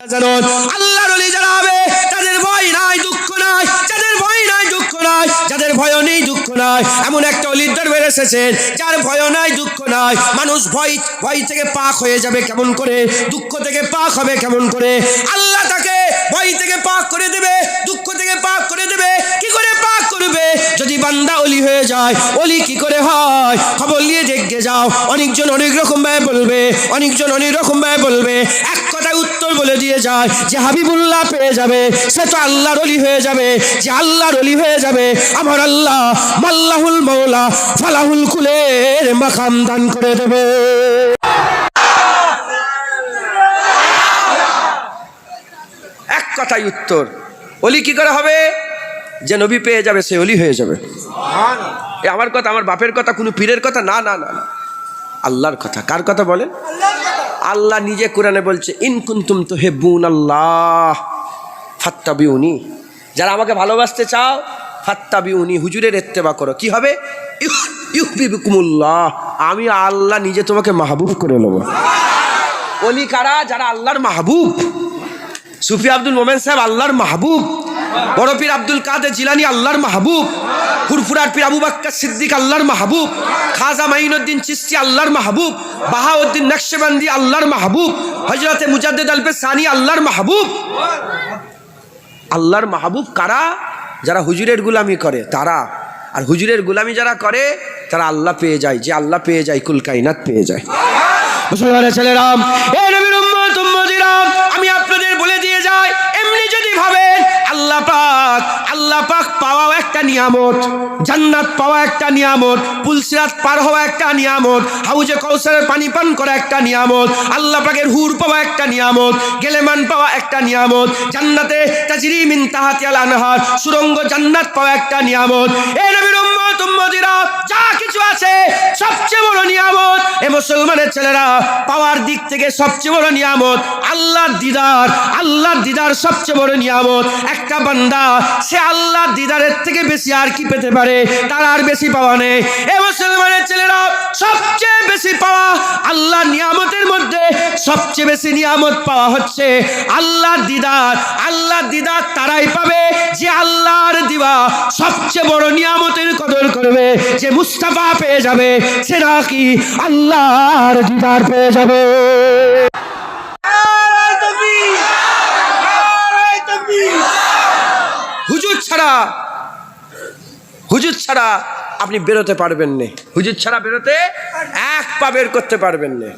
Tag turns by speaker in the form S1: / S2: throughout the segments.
S1: আল্লাহর ওলি যারা হবে তাদের ভয় নাই, দুঃখ নাই, যাদের ভয় নাই, দুঃখ নাই, যাদের ভয় নেই, দুঃখ নাই, এমন একটা ওলির দরবারে এসেছেন যার ভয় নাই, দুঃখ নাই। মানুষ ভয় থেকে পাক হয়ে যাবে কেমন করে, দুঃখ থেকে পাক হবে কেমন করে? আল্লাহ তাকে ভয় থেকে পাক করে দেবে, দুঃখ থেকে পাক করে দেবে। কি করে পাক করবে? যদি বান্দা ওলি হয়ে যায়। ওলি কি করে হয়? খবর নিয়ে দেখে যাও। অনেকজন অনেক রকম ভাবে বলবে, অনেকজন অনেক রকম ভাবে বলবে। এক কথায় উত্তর বলে দিয়ে যায় যে হাবিবুল্লাহ পেয়ে যাবে সে তো আল্লাহর ওলি হয়ে যাবে। যে আল্লাহর ওলি হয়ে যাবে, আমার আল্লাহ মাল্লাহুল মাওলা ফালাহুল কুলের মাকাম দান করে দেবে। এক কথায় উত্তর। ওলি কি করে হবে? যে নবী পেয়ে যাবে সে ওলি হয়ে যাবে। এ আমার কথা, আমার বাপের কথা, কোনো পীরের কথা না, না, না, আল্লাহর কথা। কার কথা বলেন? আল্লাহ নিজে কোরআনে বলছে ইন কুনতুম তুহিব্বুনাল্লাহ ফাত্তাবিউনি, যারা আমাকে ভালোবাসতে চাও ফাত্তাবিউনি, হুজুরের ইত্তেবা করো। কি হবে? ইউহিব্বুকুমুল্লাহ, আমি আল্লাহ নিজে তোমাকে মাহবুব করে নেব। ওলি কারা? যারা আল্লাহর মাহবুব। সুফি আব্দুল মোমেন সাহেব আল্লাহর মাহবুব, বড় পীর আব্দুল কাদের জিলানী আল্লাহর মাহবুব, ফুরফুরার পীর আবু বকর সিদ্দিক আল্লাহর মাহবুব, খাজা মাইনুদ্দিন চিশতি আল্লাহর মাহবুব, বাহাউদ্দিন নকশবন্দি আল্লাহর মাহবুব, হযরতে মুজাদ্দিদ আলবে সানি আল্লাহর মাহবুব। আল্লাহর মাহবুব কারা? যারা হুজুরের গোলামি করে তারা। আর হুজুরের গোলামি যারা করে তারা আল্লাহ পেয়ে যায়। যে আল্লাহ পেয়ে যায় কুল কায়নাত পেয়ে যায়। মুসলমানের ছেলেরা, এ নবীর উম্মত উম্মতিরা, আমি আপনাদের বলে দিয়ে যাই, এমনি যদি ভাবেন আল্লাহ পাক পাওয়া একটা নিয়ামত, জান্নাত পাওয়া একটা নিয়ামত, পুলসিরাত পার হওয়া একটা নিয়ামত, হাউজে কাউসারের পানি পান করা একটা নিয়ামত, আল্লাহ পাকের হুর পাওয়া একটা নিয়ামত, গেলেমান পাওয়া একটা নিয়ামত, জান্নাতে তাজরি মিন তাহতিহাল আনহার, সুরঙ্গ জান্নাত পাওয়া একটা নিয়ামত। এ নবীর উম্মত উম্মতিরা, যা কিছু আছে সবচেয়ে বড় নিয়ামত এ মুসলমানের ছেলেরা পাওয়ার দিক থেকে সবচেয়ে বড় নিয়ামত আল্লাহর দিদার। আল্লাহর দিদার সবচেয়ে বড় নিয়ামত। একটা বান্দা সে আল্লাহর দিদারের থেকে বেশি আর কি পেতে পারে? তার আর বেশি পাওয়া নেই। এ মুসলমানের ছেলেরা, সবচেয়ে বেশি পাওয়া আল্লাহর নিয়ামতের মধ্যে সবচেয়ে বেশি নিয়ামত পাওয়া হচ্ছে আল্লাহর দিদার। আল্লাহর দিদার তারাই পাবে যে আল্লাহর দিবা সবচেয়ে বড় নিয়ামতের কদর করবে। যে মুস্তাফা পেয়ে যাবে সে নাকি আল্লাহর দিদার পেয়ে যাবে। হুজুর ছাড়া আপনি বেরোতে পারবেন না। হুজুর ছাড়া বেরোতে এক পা বের করতে পারবেন না,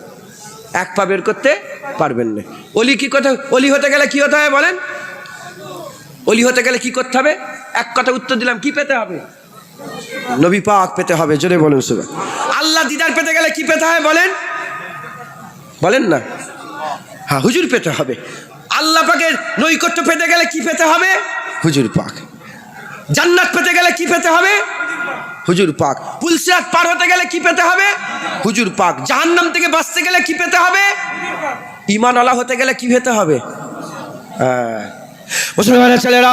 S1: এক পা বের করতে পারবেন না। ওলি কি কথা? ওলি হতে গেলে কি হতে হবে বলেন? ওলি হতে গেলে কি করতে হবে? এক কথা উত্তর দিলাম। কি পেতে হবে? নবী পাক পেতে হবে। জোরে বলুন সুবহানাল্লাহ। আল্লাহ দিদার পেতে গেলে কি পেতে হয় বলেন? বলেন না। হ্যাঁ, হুজুর পেতে হবে। আল্লাহ পাকের নৈকট্য পেতে গেলে কি পেতে হবে? হুজুর পাক। জান্নাত পেতে গেলে কি পেতে হবে? হুজুর পাক। পুলসিরাত পার হতে গেলে কি পেতে হবে? হুজুর পাক। জাহান্নাম থেকে বাঁচতে গেলে কি পেতে হবে? ঈমান ওয়ালা হতে গেলে কি পেতে হবে? হ্যাঁ, মুসলমানের ছেলেরা,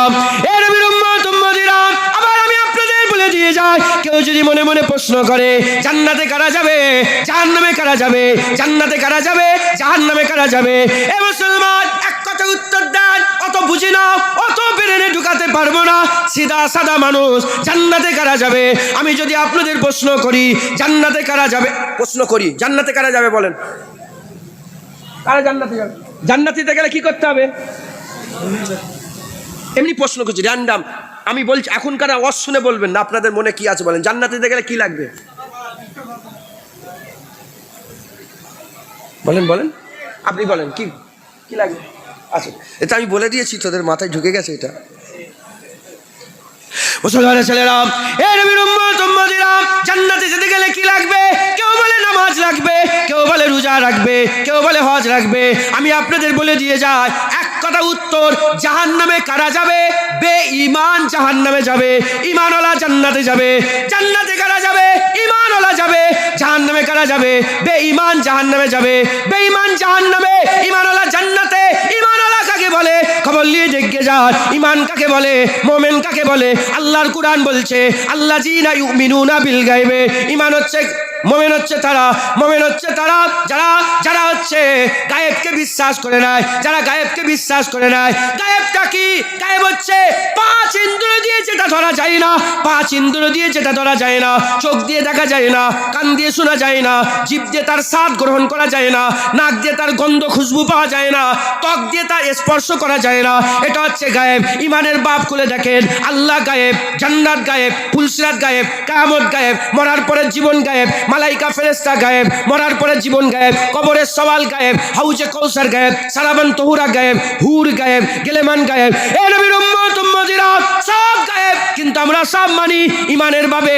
S1: এ নবীর উম্মত উম্মতিরা, আবার আমি আপনাদের বলে দিয়ে যাই, কেউ যদি মনে মনে প্রশ্ন করে জান্নাতে কারা যাবে, জাহান্নামে কারা যাবে, জান্নাতে কারা যাবে, জাহান্নামে কারা যাবে, এ মুসলমান এক কথা উত্তর দেন। অত বুঝি না, অত বেরেনে ঢুকাতে পারবো না। সিধা সাদা মানুষ, জান্নাতে কারা যাবে? আমি যদি আপনাদের প্রশ্ন করি জান্নাতে কারা যাবে, প্রশ্ন করি জান্নাতে কারা যাবে বলেন? কারা জান্নাতে যাবে? জান্নাতিতে গেলে কি করতে হবে? এমনি প্রশ্ন করছি র্যান্ডাম। আমি বলছি এখনকার আওয়াজ শুনে বলবেন না আপনাদের মনে কি আছে বলেন। জান্নাতিতে গেলে কি লাগবে বলেন? বলেন, আপনি বলেন কি কি লাগবে? আচ্ছা, এটা আমি বলে দিয়েছি, তোদের মাথায় ঢুকে গেছে এটা। মুসলমানের ছেলেরা, এ নবীর উম্মত উম্মতিরা, জান্নাতে যেতে গেলে কি লাগবে? কেউ বলে নামাজ লাগবে, কেউ বলে রোজা রাখবে, কেউ বলে হজ রাখবে। আমি আপনাদের বলে দিয়ে যাই, এক কথা উত্তর। জাহান্নামে কারা যাবে? বেঈমান জাহান্নামে যাবে, ঈমানওয়ালা জান্নাতে যাবে। জান্নাতে কারা যাবে? ঈমানওয়ালা যাবে। জাহান্নামে কারা যাবে? বেঈমান জাহান্নামে যাবে। বেঈমান জাহান্নামে, ঈমানওয়ালা জান্নাতে। ঈমানওয়ালা কাকে বলে? খবর নিয়ে দেখে যান। ঈমান কাকে বলে? মুমিন কাকে বলে? আল্লাহর কুরআন বলছে আল্লাযীনা ইউমিনুনা বিল গায়বে। ঈমান হচ্ছে মোমেন হচ্ছে তারা, মোমেন হচ্ছে তারা যারা যারা হচ্ছে গায়েবকে বিশ্বাস করে নেয়, যারা গায়েবকে বিশ্বাস করে নেয়। গায়েবটা কি? গায়েব হচ্ছে পাঁচ ইন্দ্রিয় দিয়ে যেটা ধরা যায় না, পাঁচ ইন্দ্রিয় দিয়ে যেটা ধরা যায় না। চোখ দিয়ে দেখা যায় না, কান দিয়ে শোনা যায় না, জিভ দিয়ে তার স্বাদ গ্রহণ করা যায় না, নাক দিয়ে তার গন্ধ খুশবু পাওয়া যায় না, ত্বক দিয়ে তার স্পর্শ করা যায় না। এটা হচ্ছে গায়েব। ইমানের বাপ খুলে দেখেন, আল্লাহ গায়েব, জান্নাত গায়েব, ফুলসিরাত গায়েব, কিয়ামত গায়েব, মরার পরে জীবন গায়েব, মালাইকা ফেরেশতা গায়েব, মরার পরে জীবন গায়েব, কবরের সওয়াল গায়েব, হাউজে কৌসার গায়েব, সারাবান তহুরা গায়েব, হুর গায়েব, গেলেমান গায়েব। এ নবীর উম্মত উম্মতিরা সব গায়েব, কিন্তু আমরা সব মানি ইমানের ভাবে।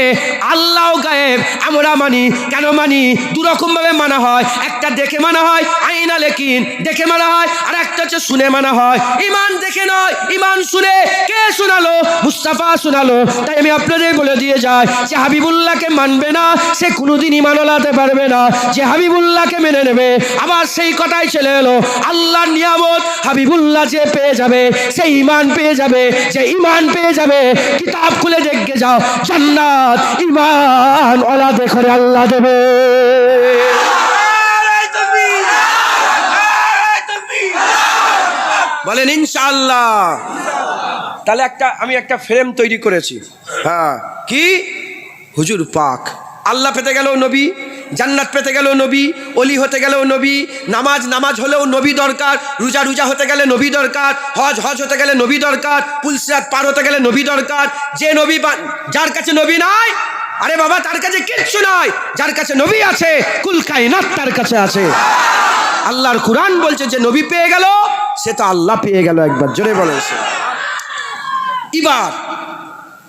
S1: আল্লাহও গায়েব, আমরা মানি। কেন মানি? দুরকম ভাবে মানা হয়। একটা দেখে মানা হয়, আইনা লেকিন দেখে মানা হয়, আর একটা হচ্ছে শুনে মানা হয়। ইমান দেখে নয়, ইমান শুনে। কে শোনালো? মুস্তাফা শোনালো। তাই আমি আপনাদের বলে দিয়ে যাই, যে হাবিবুল্লাহকে মানবে না সে কোনোদিন ইমান ওলাতে পারবে না। যে হাবিবুল্লাহকে মেনে নেবে, আবার সেই কথাই চলে এলো, আল্লাহর নিয়ামত হাবিবুল্লাহ যে পেয়ে যাবে সে ইমান পেয়ে যাবে। যে ইমান পেয়ে যাবে, কিতাব খুলে দেখে যাও, জান্নাত ইমান ওলাতে করে আল্লাহ দেবে। বলেন ইনশাআল্লাহ। তাহলে আমি একটা ফ্রেম তৈরি করেছি। হ্যাঁ, কি? হুজুর পাক আল্লাহ পেতে গেলেও নবী, জান্নাত পেতে গেলেও নবী, অলি হতে গেলেও নবী, নামাজ হলেও নবী দরকার, রোজা হতে গেলে নবী দরকার, হজ হতে গেলে নবী দরকার, পুলসিরাত পার হতে গেলে নবী দরকার। যে নবী, যার কাছে নবী নাই, আরে বাবা তার কাছে কিচ্ছু নাই। যার কাছে নবী আছে, কুল কায়নাত তার কাছে আছে। আল্লাহর কুরআন বলছে যে নবী পেয়ে গেল সে তো আল্লাহ পেয়ে গেল। একবার জোরে বলেন। এবার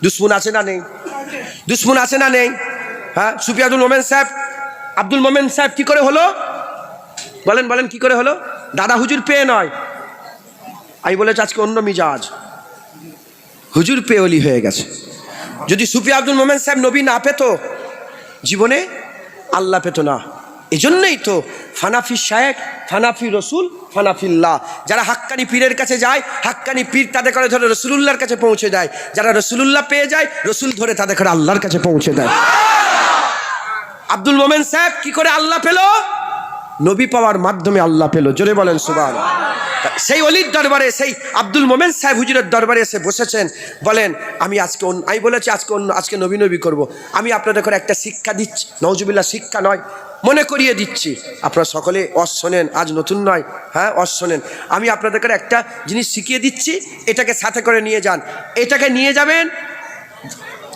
S1: দুশ্মন আছে না নেই? দুশ্মন আছে না নেই? হ্যাঁ, সুফি আব্দুল মোমেন সাহেব কি করে হলো? বলেন বলেন, কি করে হলো? দাদা হুজুর পেয়ে নয়, আমি বলেছি আজকে অন্য মিজাজ, হুজুর পেয়ে অলি হয়ে গেছে। যদি সুফি আব্দুল মোমেন সাহেব নবী না পেত, জীবনে আল্লাহ পেত না। এই জন্যই তো ফানাফি শায়েখ, ফানাফি রসুল, ফানাফিল্লাহ। যারা হাক্কানি পীরের কাছে যায়, হাক্কানি পীর তাদের করে ধরে রসুলুল্লাহর কাছে পৌঁছে দেয়। যারা রসুলুল্লাহ পেয়ে যায়, রসুল ধরে তাদের করে আল্লাহর কাছে পৌঁছে দেয়। আব্দুল মোমেন সাহেব কি করে আল্লাহ পেল? নবী পাওয়ার মাধ্যমে আল্লাহ পেল। জোরে বলেন সুবহান। সেই অলির দরবারে, সেই আব্দুল মোমেন সাহেব হুজুরের দরবারে এসে বসেছেন, বলেন আমি বলেছি আজকে নবী করব। আমি আপনাদের করে একটা শিক্ষা দিচ্ছি, নওজুবিল্লাহ শিক্ষা নয়, মনে করিয়ে দিচ্ছি। আপনারা সকলে অস শোনেন, আজ নতুন নয়, হ্যাঁ অস শোনেন। আমি আপনাদের করে একটা জিনিস শিখিয়ে দিচ্ছি, এটাকে সাথে করে নিয়ে যান। এটাকে নিয়ে যাবেন।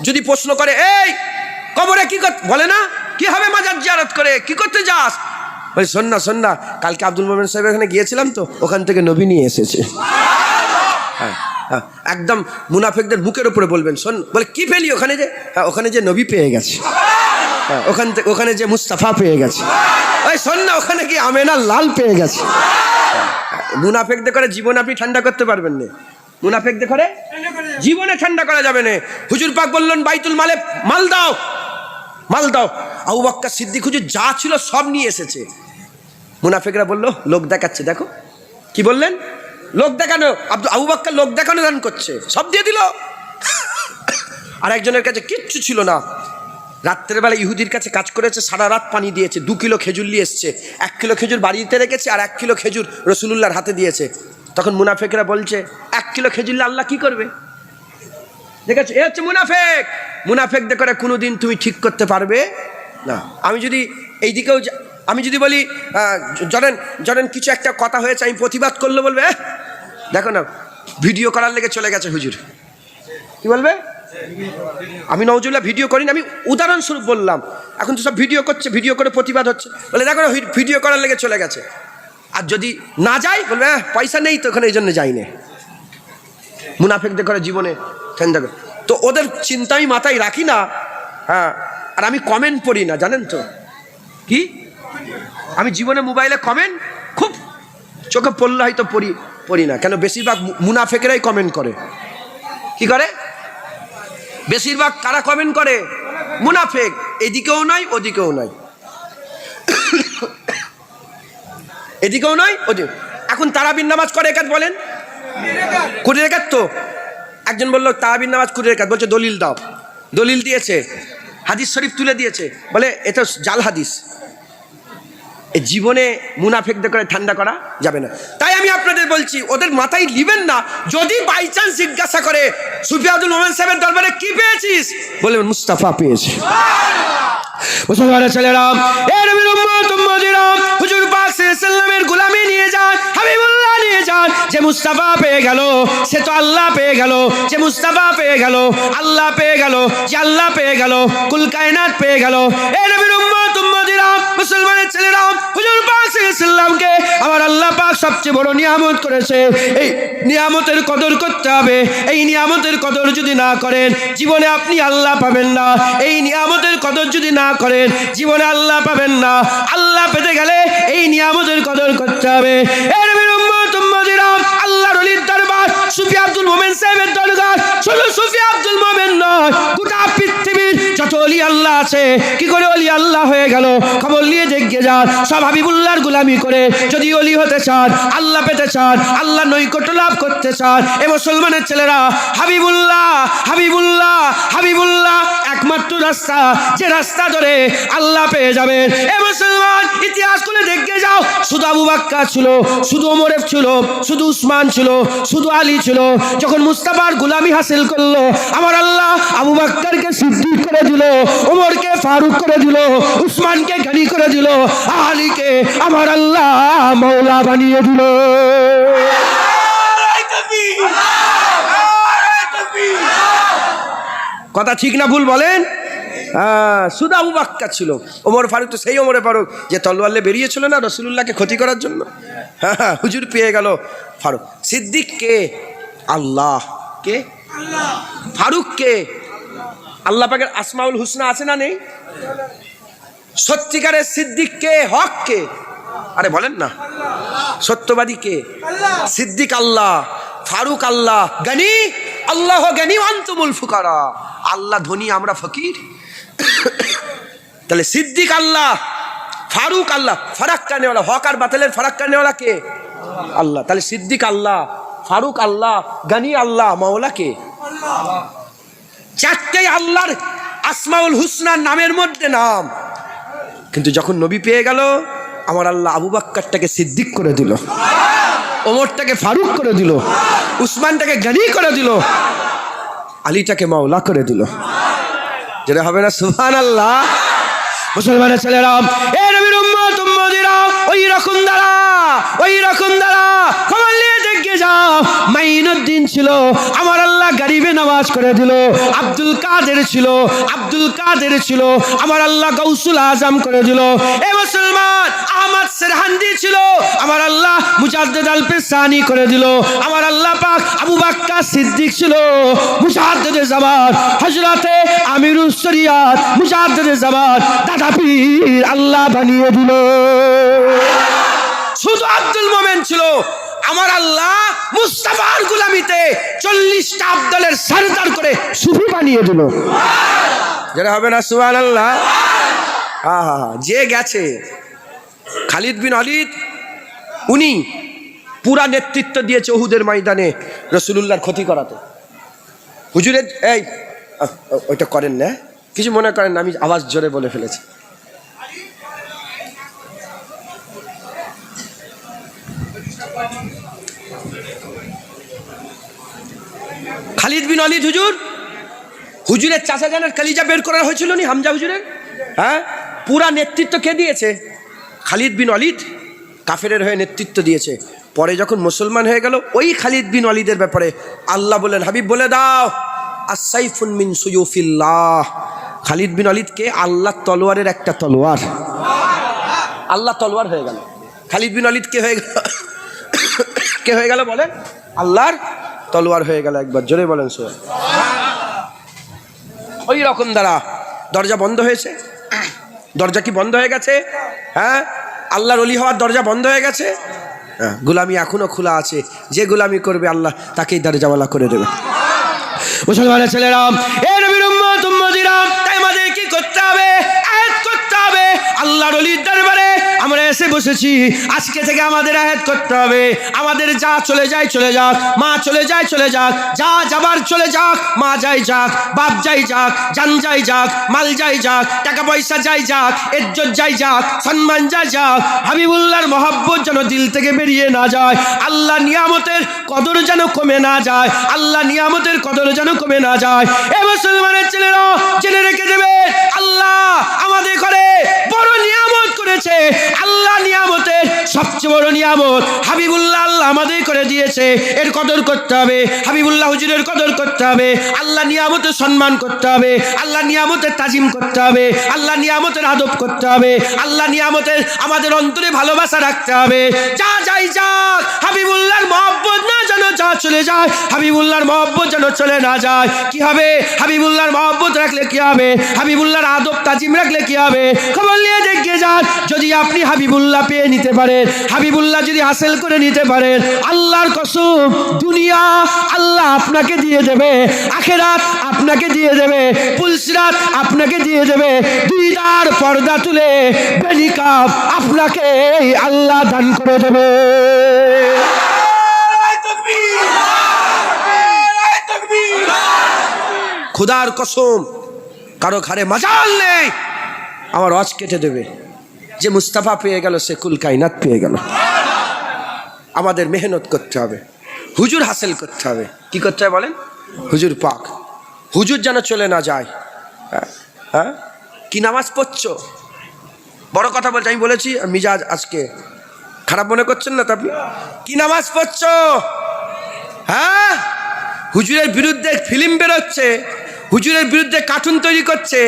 S1: যদি প্রশ্ন করে, এই কবরে কি বলে না, কি হবে মাজার জিয়ারত করে, কি করতে যাস? বলে শোন না, কালকে আব্দুল মোমেন সাহেব এখানে গিয়েছিলাম তো, ওখান থেকে নবী নিয়ে এসেছে। হ্যাঁ, একদম মুনাফিকদের মুখের উপরে বলবেন। শোন, বলে কি পেলি ওখানে? যে ওখানে যে নবী পেয়ে গেছে, ওখানে যে মুস্তাফা পেয়ে গেছে। ওই শোন না, ওখানে কি আমেনা লাল পেয়ে গেছে। মুনাফিকদের করে জীবন আপনি ঠান্ডা করতে পারবেন না। মুনাফিকদের করে জীবনে ঠান্ডা করা যাবে না। হুজুর পাক বললেন বাইতুল মালে মাল দাও। আবু বকর সিদ্দিক হুজুর যা ছিল সব নিয়ে এসেছে। মুনাফিকরা বললো লোক দেখাচ্ছে, দেখো কি বললেন, লোক দেখানো। আবু বকর লোক দেখানো দান করছে, সব দিয়ে দিল। আর একজনের কাছে কিচ্ছু ছিল না, রাত্রের বেলা ইহুদির কাছে কাজ করেছে, সারা রাত পানি দিয়েছে, 2 কিলো খেজুর নিয়ে এসছে, 1 কিলো খেজুর বাড়িতে রেখেছে, আর 1 কিলো খেজুর রসুলুল্লাহর হাতে দিয়েছে। তখন মুনাফিকরা বলছে 1 কিলো খেজুর আল্লাহ কি করবে? দেখেছো, এ হচ্ছে মুনাফিক। মুনাফিকদের করে কোনোদিন তুমি ঠিক করতে পারবে না। আমি যদি এইদিকেও আমি যদি বলি, জরেন কিছু একটা কথা হয়েছে, আমি প্রতিবাদ করলে বলবে দেখো না ভিডিও করার লেগে চলে গেছে হুজুর। কি বলবে? আমি নওজুবিল্লাহ ভিডিও করিনি, আমি উদাহরণস্বরূপ বললাম। এখন তো সব ভিডিও করছে, ভিডিও করে প্রতিবাদ হচ্ছে, বলে দেখো না ভিডিও করার লেগে চলে গেছে। আর যদি না যাই বলবে পয়সা নেই তো ওখানে, এই জন্য যাই না। মুনাফিকদের করে জীবনে ঠান্ডা। তো ওদের চিন্তা আমি মাথায় রাখি না। হ্যাঁ, আর আমি কমেন্ট পড়ি না, জানেন তো কি? আমি জীবনে মোবাইলে কমেন্ট খুব চোখে পড়লে হয়তো পড়ি না। কেন? বেশিরভাগ মুনাফিকরাই কমেন্ট করে। কি করে? বেশিরভাগ কারা কমেন্ট করে? মুনাফিক। এদিকেও নয় ওদিকেও নয়, এদিকেও নয় ওদিকে। এখন তারাবির নামাজ করে একাত বলেন, 20 রাকাত। তো একজন বললো তারাবির নামাজ 20 রাকাত, বলছে দলিল দাও। দলিল দিয়েছে, হাদিস শরীফ তুলে দিয়েছে, বলে এটা জাল হাদিস, এই জীবনে মুনাফিকদের করে ঠান্ডা করা যাবে না। তাই আমি আপনাদের বলছি, ওদের মাথায় নিবেন না। যদি বাই চান্স জিজ্ঞাসা করে সুফি আব্দুল মোমেন সাহেবের দরবারে কি পেয়েছিস, বলে মুস্তাফা পেয়েছি। মুসলমানের ছেলেরা, এ নবীর উম্মত উম্মতিরা, হুজুর পাক সাল্লাল্লাহু আলাইহি ওয়াসাল্লামের গোলামি নিয়ে যান, হাবিবুল্লাহ নিয়ে যান। যে মুস্তাফা পেয়ে গেল সে তো আল্লাহ পেয়ে গেল, যে মুস্তাফা পেয়ে গেল আল্লাহ পেয়ে গেল, যে আল্লাহ পেয়ে গেল কুল কায়নাত পেয়ে গেল। এ নবীর উম্মত উম্মতিরা, মুসলমানের ছেলেরা, হুজুর পাক সাল্লাল্লাহু আলাইহি ওয়াসাল্লামকে আমার আল্লাহ পাক সবচেয়ে বড় নিয়ামত করেছে। এই নিয়ামতের কদর করতে হবে। এই নিয়ামতের কদর যদি না করেন জীবনে আপনি আল্লাহ পাবেন না। এই নিয়ামতের কদর যদি না করেন জীবনে আল্লাহ পাবেন না। আল্লাহ পেতে গেলে এই নিয়ামতের কদর করতে হবে। এর উম্মত উম্মতিরা, আল্লাহর ওলির দরবার সুফি আব্দুল মোমেন সাহেবের দরবার শুধু সুফি আব্দুল মোমেন নয়, গোটা পৃথিবীর যত ওলি আল্লাহ আছে, কি করে ওলি আল্লাহ হয়ে গেল খবর নিয়ে দেখে যান। সব হাবিবুল্লাহর গোলামি করে যদি ওলি হতে চান, আল্লাহ পেতে চান, আল্লাহ নৈকট্য লাভ করতে চান, এ মুসলমানের ছেলেরা, হাবিবুল্লাহ হাবিবুল্লাহ হাবিবুল্লাহ একমাত্র রাস্তা, যে রাস্তা ধরে আল্লাহ পেয়ে যাবেন। এ মুসলমান, ইতিহাস খুলে দেখে যাও, শুধু আবু বকর ছিল, শুধু ওমর ছিল, শুধু উসমান ছিল, শুধু আলী ছিল। যখন মুস্তাফার গোলামি হাসিল করলো আমার আল্লাহ আবু বকরকে সিদ্দিক করে দিল, ওমরকে ফারুক করে দিল, উসমানকে গনি করে দিল, আলীকে আমার আল্লাহ মওলা বানিয়ে দিল। কথা ঠিক না ভুল বলেন? শুধু আবু বকর ছিল, ওমর ফারুক তো সেই ওমরে ফারুক যে তলোয়ার নিয়ে বেরিয়েছিল না রাসূলুল্লাহকে ক্ষতি করার জন্য। হ্যাঁ, হুজুর পেয়ে গেল ফারুক। সিদ্দিক কে? আল্লাহ। কে? ফারুক কে? আল্লাহ পাকের আসমাউল হুসনা আছে না নেই? সত্যিকারের সিদ্দিক কে? হক কে? আরে বলেন না। সত্যবাদী কে? সিদ্দিক আল্লাহ, ফারুক আল্লাহ, গনি আল্লাহ, গনি আনতুমুল ফুকারা, আল্লাহ ধনী আমরা ফকির। তাহলে সিদ্দিক আল্লাহ, ফারুক আল্লাহ, ফারাক কারনেওয়ালা, হক আর বাতিলের ফারাক কারনেওয়ালা কে? আল্লাহ। তাহলে সিদ্দিক আল্লাহ, ফারুক আল্লাহ, গনি আল্লাহ, মাওলা কে? চারটেই আল্লাহর আসমাউল হুসনার নামের মধ্যে নাম। কিন্তু যখন নবী পেয়ে গেল আমার আল্লাহ আবু বকরটাকে সিদ্দিক করে দিল, ওমরটাকে ফারুক করে দিল, উসমানটাকে গনি করে দিল, আলীটাকে মাওলা করে দিল। যেটা হবে না সুবহানাল্লাহ? মুসলমানের ছেলেরা, এ নবীর উম্মত উম্মতিরা, ওই রকম দ্বারা, ওই রকম দ্বারা খবর নিয়ে দেখে যাও। মাইনুদ্দিন ছিল, আমার আল্লাহ গরিবে নামাজ করে দিল। আব্দুল কাদের ছিল, আব্দুল কাদের ছিল, আমার আল্লাহ গাউসুল আজম করে দিল। এ মুসলমান, আহমদ সেরহান্দি ছিল, আমার আল্লাহ মুজাদ্দিদ আল পেসানি করে দিল। আমার আল্লাহ পাক আবু বকর সিদ্দিক ছিল, মুজাদ্দিদে জামান হযরতে আমিরুস শরিয়াত, মুজাদ্দিদে জামান দাদা পীর আল্লাহ বানিয়ে দিল। শুধু আব্দুল মোমেন ছিল, আমার আল্লাহ মুস্তাফার গোলামিতে 40টা আব্দুলের সরদার করে সুফি বানিয়ে দিল। যারা হবে না সুবহানাল্লাহ? যে গেছে খালিদ বিন ওয়ালিদ, উনি পুরা নেতৃত্ব দিয়েছে উহুদের ময়দানে রাসূলুল্লাহর ক্ষতি করাতে। হুজুরের এই ওইটা করেন না, কিছু মনে করেন না, আমি আওয়াজ জোরে বলে ফেলেছি। খালিদ বিন ওয়ালিদ হুজুর, হুজুরের চাচা জানের কলিজা বের করা হয়েছিল নি হামজা হুজুরের? হ্যাঁ, পুরা নেতৃত্ব কে দিয়েছে? খালিদ বিন ওয়ালিদ কাফেরের হয়ে নেতৃত্ব দিয়েছে। পরে যখন মুসলমান হয়ে গেল, ওই খালিদ বিন ওয়ালিদের ব্যাপারে আল্লাহ বলেন, হাবিব বলে দাও আস-সাইফুন মিন সুয়ুফিল্লাহ। খালিদ বিন ওয়ালিদকে আল্লাহর তলোয়ারের একটা তলোয়ার, আল্লাহ তলোয়ার হয়ে গেল। খালিদ বিন ওয়ালিদ কে হয়ে গেল? কে হয়ে গেল বলেন? আল্লাহর তলোয়ার হয়ে গেল। একবার জোরে বলেন সুবহানাল্লাহ। ওই রকম দ্বারা দরজা বন্ধ হয়েছে। দরজা কি বন্ধ হয়ে গেছে? হ্যাঁ, আল্লাহর ওলি হওয়ার দরজা বন্ধ হয়ে গেছে। হ্যাঁ, গোলামি এখনো খোলা আছে। যে গোলামি করবে আল্লাহ তাকেই দরজাওয়ালা করে দেবে। মুসলমানের ছেলেরা, এ নবীর উম্মত উম্মতিরা, তাই আমাদের কি করতে হবে? আয়াত করতে হবে আল্লাহর ওলির দরবারে। আমরা এসে বসেছি। আজকে থেকে আমাদের আয়াত করতে হবে, আমাদের যা চলে যায় চলে যাক, মা চলে যায় চলে যাক, যা যাবার চলে যাক, মা যাই যাক, বাপ যাই যাক, জান যাই যাক, মাল যাই যাক, টাকা পয়সা যাই যাক, ইজ্জত যাই যাক, সম্মান যাই যাক, হাবিবুল্লাহর মহব্বত যেন দিল থেকে বেরিয়ে না যায়, আল্লাহ নিয়ামতের কদর যেন কমে না যায়, আল্লাহ নিয়ামতের কদর যেন কমে না যায়। এ মুসলমানের ছেলেরা জেনে রেখে দেবে, আল্লাহ আমাদের ঘরে বড় নিয়ামত করেছে। আল্লাহ নিয়ামতের সবচেয়ে বড় নিয়ামত হাবিবুল্লাহ আল্লাহ আমাদের করে দিয়েছে, এর কদর করতে হবে। হাবিবুল্লাহ হুজুরের কদর করতে হবে, আল্লাহ নিয়ামতের সম্মান করতে হবে, আল্লাহ নিয়ামতের তাজিম করতে হবে, আল্লাহ নিয়ামতের আদব করতে হবে, আল্লাহ নিয়ামতের আমাদের অন্তরে ভালোবাসা রাখতে হবে। যা যাই যাক, হাবিবুল্লাহর মহব্বত না যেন যা চলে যায়, হাবিবুল্লাহর মহব্বত যেন চলে না যায়। কি হবে? হাবিবুল্লাহর মহব্বত রাখলে কি হবে? হাবিবুল্লাহর আদব তাজিম রাখলে কি হবে? খবর নিয়ে দেখে যান, যদি আপনি হাবিবুল্লাহ পেয়ে নিতে পারেন, হাবিবুল্লাহ যদি হাসিল করে নিতে পারেন, আল্লাহর কসম দুনিয়া আল্লাহ আপনাকে দিয়ে দেবে, আখিরাত আপনাকে দিয়ে দেবে, পুলসিরাত আপনাকে দিয়ে দেবে, দুইটার পর্দা তুলে বেনিকাব আপনাকে আল্লাহ দান করে দেবে। খুদার কসম কারো ঘরে মাজাল নেই, আমার রজ কেটে দেবে। যে মুস্তাফা পেয়ে গেল সে কুল কায়নাত পেয়ে গেল। আমাদের মেহনত করতে হবে, হুজুর হাসিল করতে হবে। কি করতে হবে বলেন? হুজুর পাক, হুজুর যেন চলে না যায়। হ্যাঁ, কি নামাজ পড়ছো? বড় কথা বলছি, আমি বলেছি মিজাজ আজকে খারাপ মনে করছেন না তো আপনি? কি নামাজ পড়ছো? হ্যাঁ, হুজুরের বিরুদ্ধে ফিল্ম বেরোচ্ছে, হুজুরের বিরুদ্ধে কার্টুন তৈরি করছে,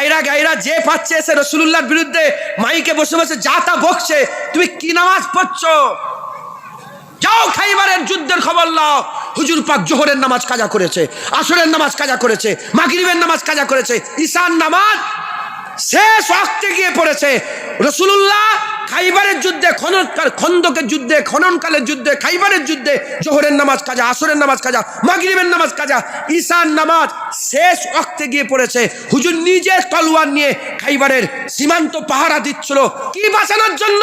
S1: এরা গাইরা যে পাচ্ছে এসে রসুলুল্লাহর বিরুদ্ধে মাইকে বসে বসে যা তা বকছে। তুমি কি নামাজ পড়ছো? যাও খাইবারের যুদ্ধের খবর নাও। হুজুর পাক জোহরের নামাজ কাজা করেছে, আসরের নামাজ কাজা করেছে, মাগরিবের নামাজ কাজা করেছে, ঈশার নামাজ শেষ ওয়াক্তে গিয়ে পড়েছে। রসুলুল্লাহ খাইবারের যুদ্ধে, খন্দকের যুদ্ধে, খননকালের যুদ্ধে, খাইবারের যুদ্ধে জোহরের নামাজ কাজা, আসরের নামাজ কাজা, মাগরিবের নামাজ কাজা, ঈশার নামাজ শেষ ওয়াক্তে গিয়ে পড়েছে। হুজুর নিজে তলোয়ার নিয়ে খাইবারের সীমান্ত পাহারা দিচ্ছিল। কি বাঁচানোর জন্য?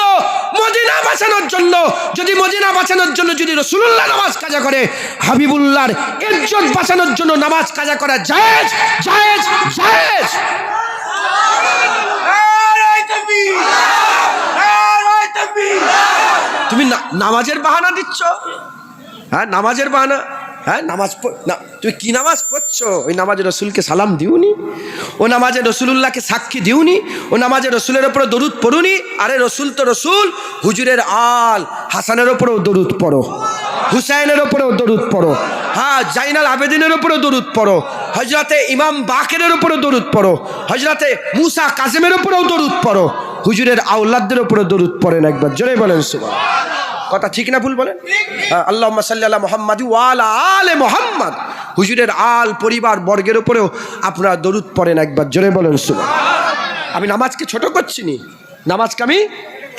S1: মদিনা বাঁচানোর জন্য। যদি মদিনা বাঁচানোর জন্য যদি রসুলুল্লাহ নামাজ কাজা করে, হাবিবুল্লাহর ইজ্জত বাঁচানোর জন্য নামাজ কাজা করা জায়েজ, জায়েজ, জায়েজ। তুমি নামাজের বাহানা দিচ্ছ? হ্যাঁ, নামাজের বাহানা। হ্যাঁ, নামাজ না, তুমি কি নামাজ পড়ছো? ওই নামাজে রসুলকে সালাম দিওনি, ও নামাজে রসুলুল্লাহকে সাক্ষী দিওনি, ও নামাজে রসুলের ওপরে দরুদ পড়ুনি। আরে রসুল তো রসুল, হুজুরের আল হাসানের ওপরেও দরুদ পড়ো, হুসাইনের ওপরেও দরুদ পড়ো, হ্যাঁ জাইনাল আবেদিনের ওপরেও দরুদ পড়ো, হজরতে ইমাম বাকেরের ওপরেও দরুদ পড়ো, হজরতে মুসা কাজেমের ওপরেও দরুদ পড়ো, হুজুরের আওলাদদের ওপরেও দরুদ পড়েন। একবার জোরে বলেন সুবহানাল্লাহ। কথা ঠিক না ভুল বলেন? আল্লাহুম্মা সাল্লি আলা মুহাম্মাদ ওয়া আলা আলে মুহাম্মাদ। হুজুরের আল পরিবার বর্গের উপরেও আপনারা দরুদ পড়েন। একবার জোরে বলেন সুবহানাল্লাহ। আমি নামাজকে ছোট করছি নি, নামাজকে আমি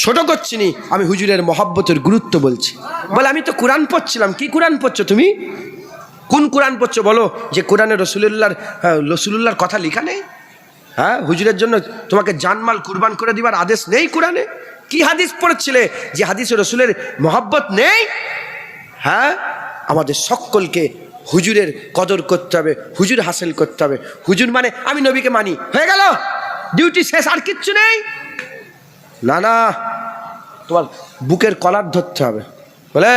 S1: ছোট করছি নি, আমি হুজুরের মহব্বতের গুরুত্ব বলছি। বলে আমি তো কোরআন পড়ছিলাম। কি কোরআন পড়ছো তুমি? কোন কোরআন পড়ছো বলো? যে কোরআনে রসুলুল্লাহর কথা লেখা নেই? হ্যাঁ, হুজুরের জন্য তোমাকে জানমাল কুরবান করে দিবার আদেশ নেই কোরআনে? কি হাদিস পড়েছিলে যে হাদিসে রসুলের মহব্বত নেই? হ্যাঁ, আমাদের সকলকে হুজুরের কদর করতে হবে, হুজুর হাসিল করতে হবে। হুজুর মানে আমি নবীকে মানি, হয়ে গেল, ডিউটি শেষ, আর কিচ্ছু নেই। না না, তোমার বুকের কলার ধরতে হবে। বলে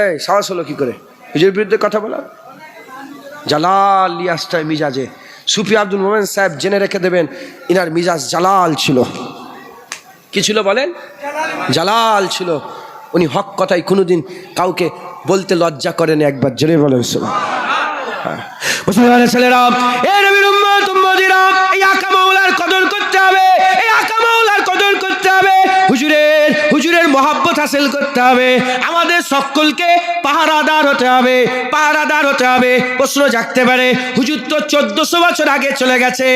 S1: এই সাহস হলো কি করে হুজুরের বিরুদ্ধে কথা বলা? জালাল নিয়ে আসতে হয় মিজাজে। সুফি আব্দুল মোমেন সাহেব জেনে রেখে দেবেন, ইনার মিজাজ জালাল ছিল। কি ছিল বলেন? জালাল ছিল। উনি হক কথাই কোনোদিন কাউকে বলতে লজ্জা করেন। একবার জোরে বলেন সুবহানাল্লাহ। মুসলমানের ছেলেরা, এই নবীর উম্মত উম্মতিরা, এই আকা মাওলার কদর করতে হবে, এই আকা মাওলার কদর করতে হবে, হুজুরের মহব্বত হাসিল করতে হবে। আমাদের সকলকে পাহারাদার হতে হবে, পাহারাদার হতে হবে। প্রশ্ন জাগতে পারে, হুজুর তো 1400 বছর আগে চলে গেছে,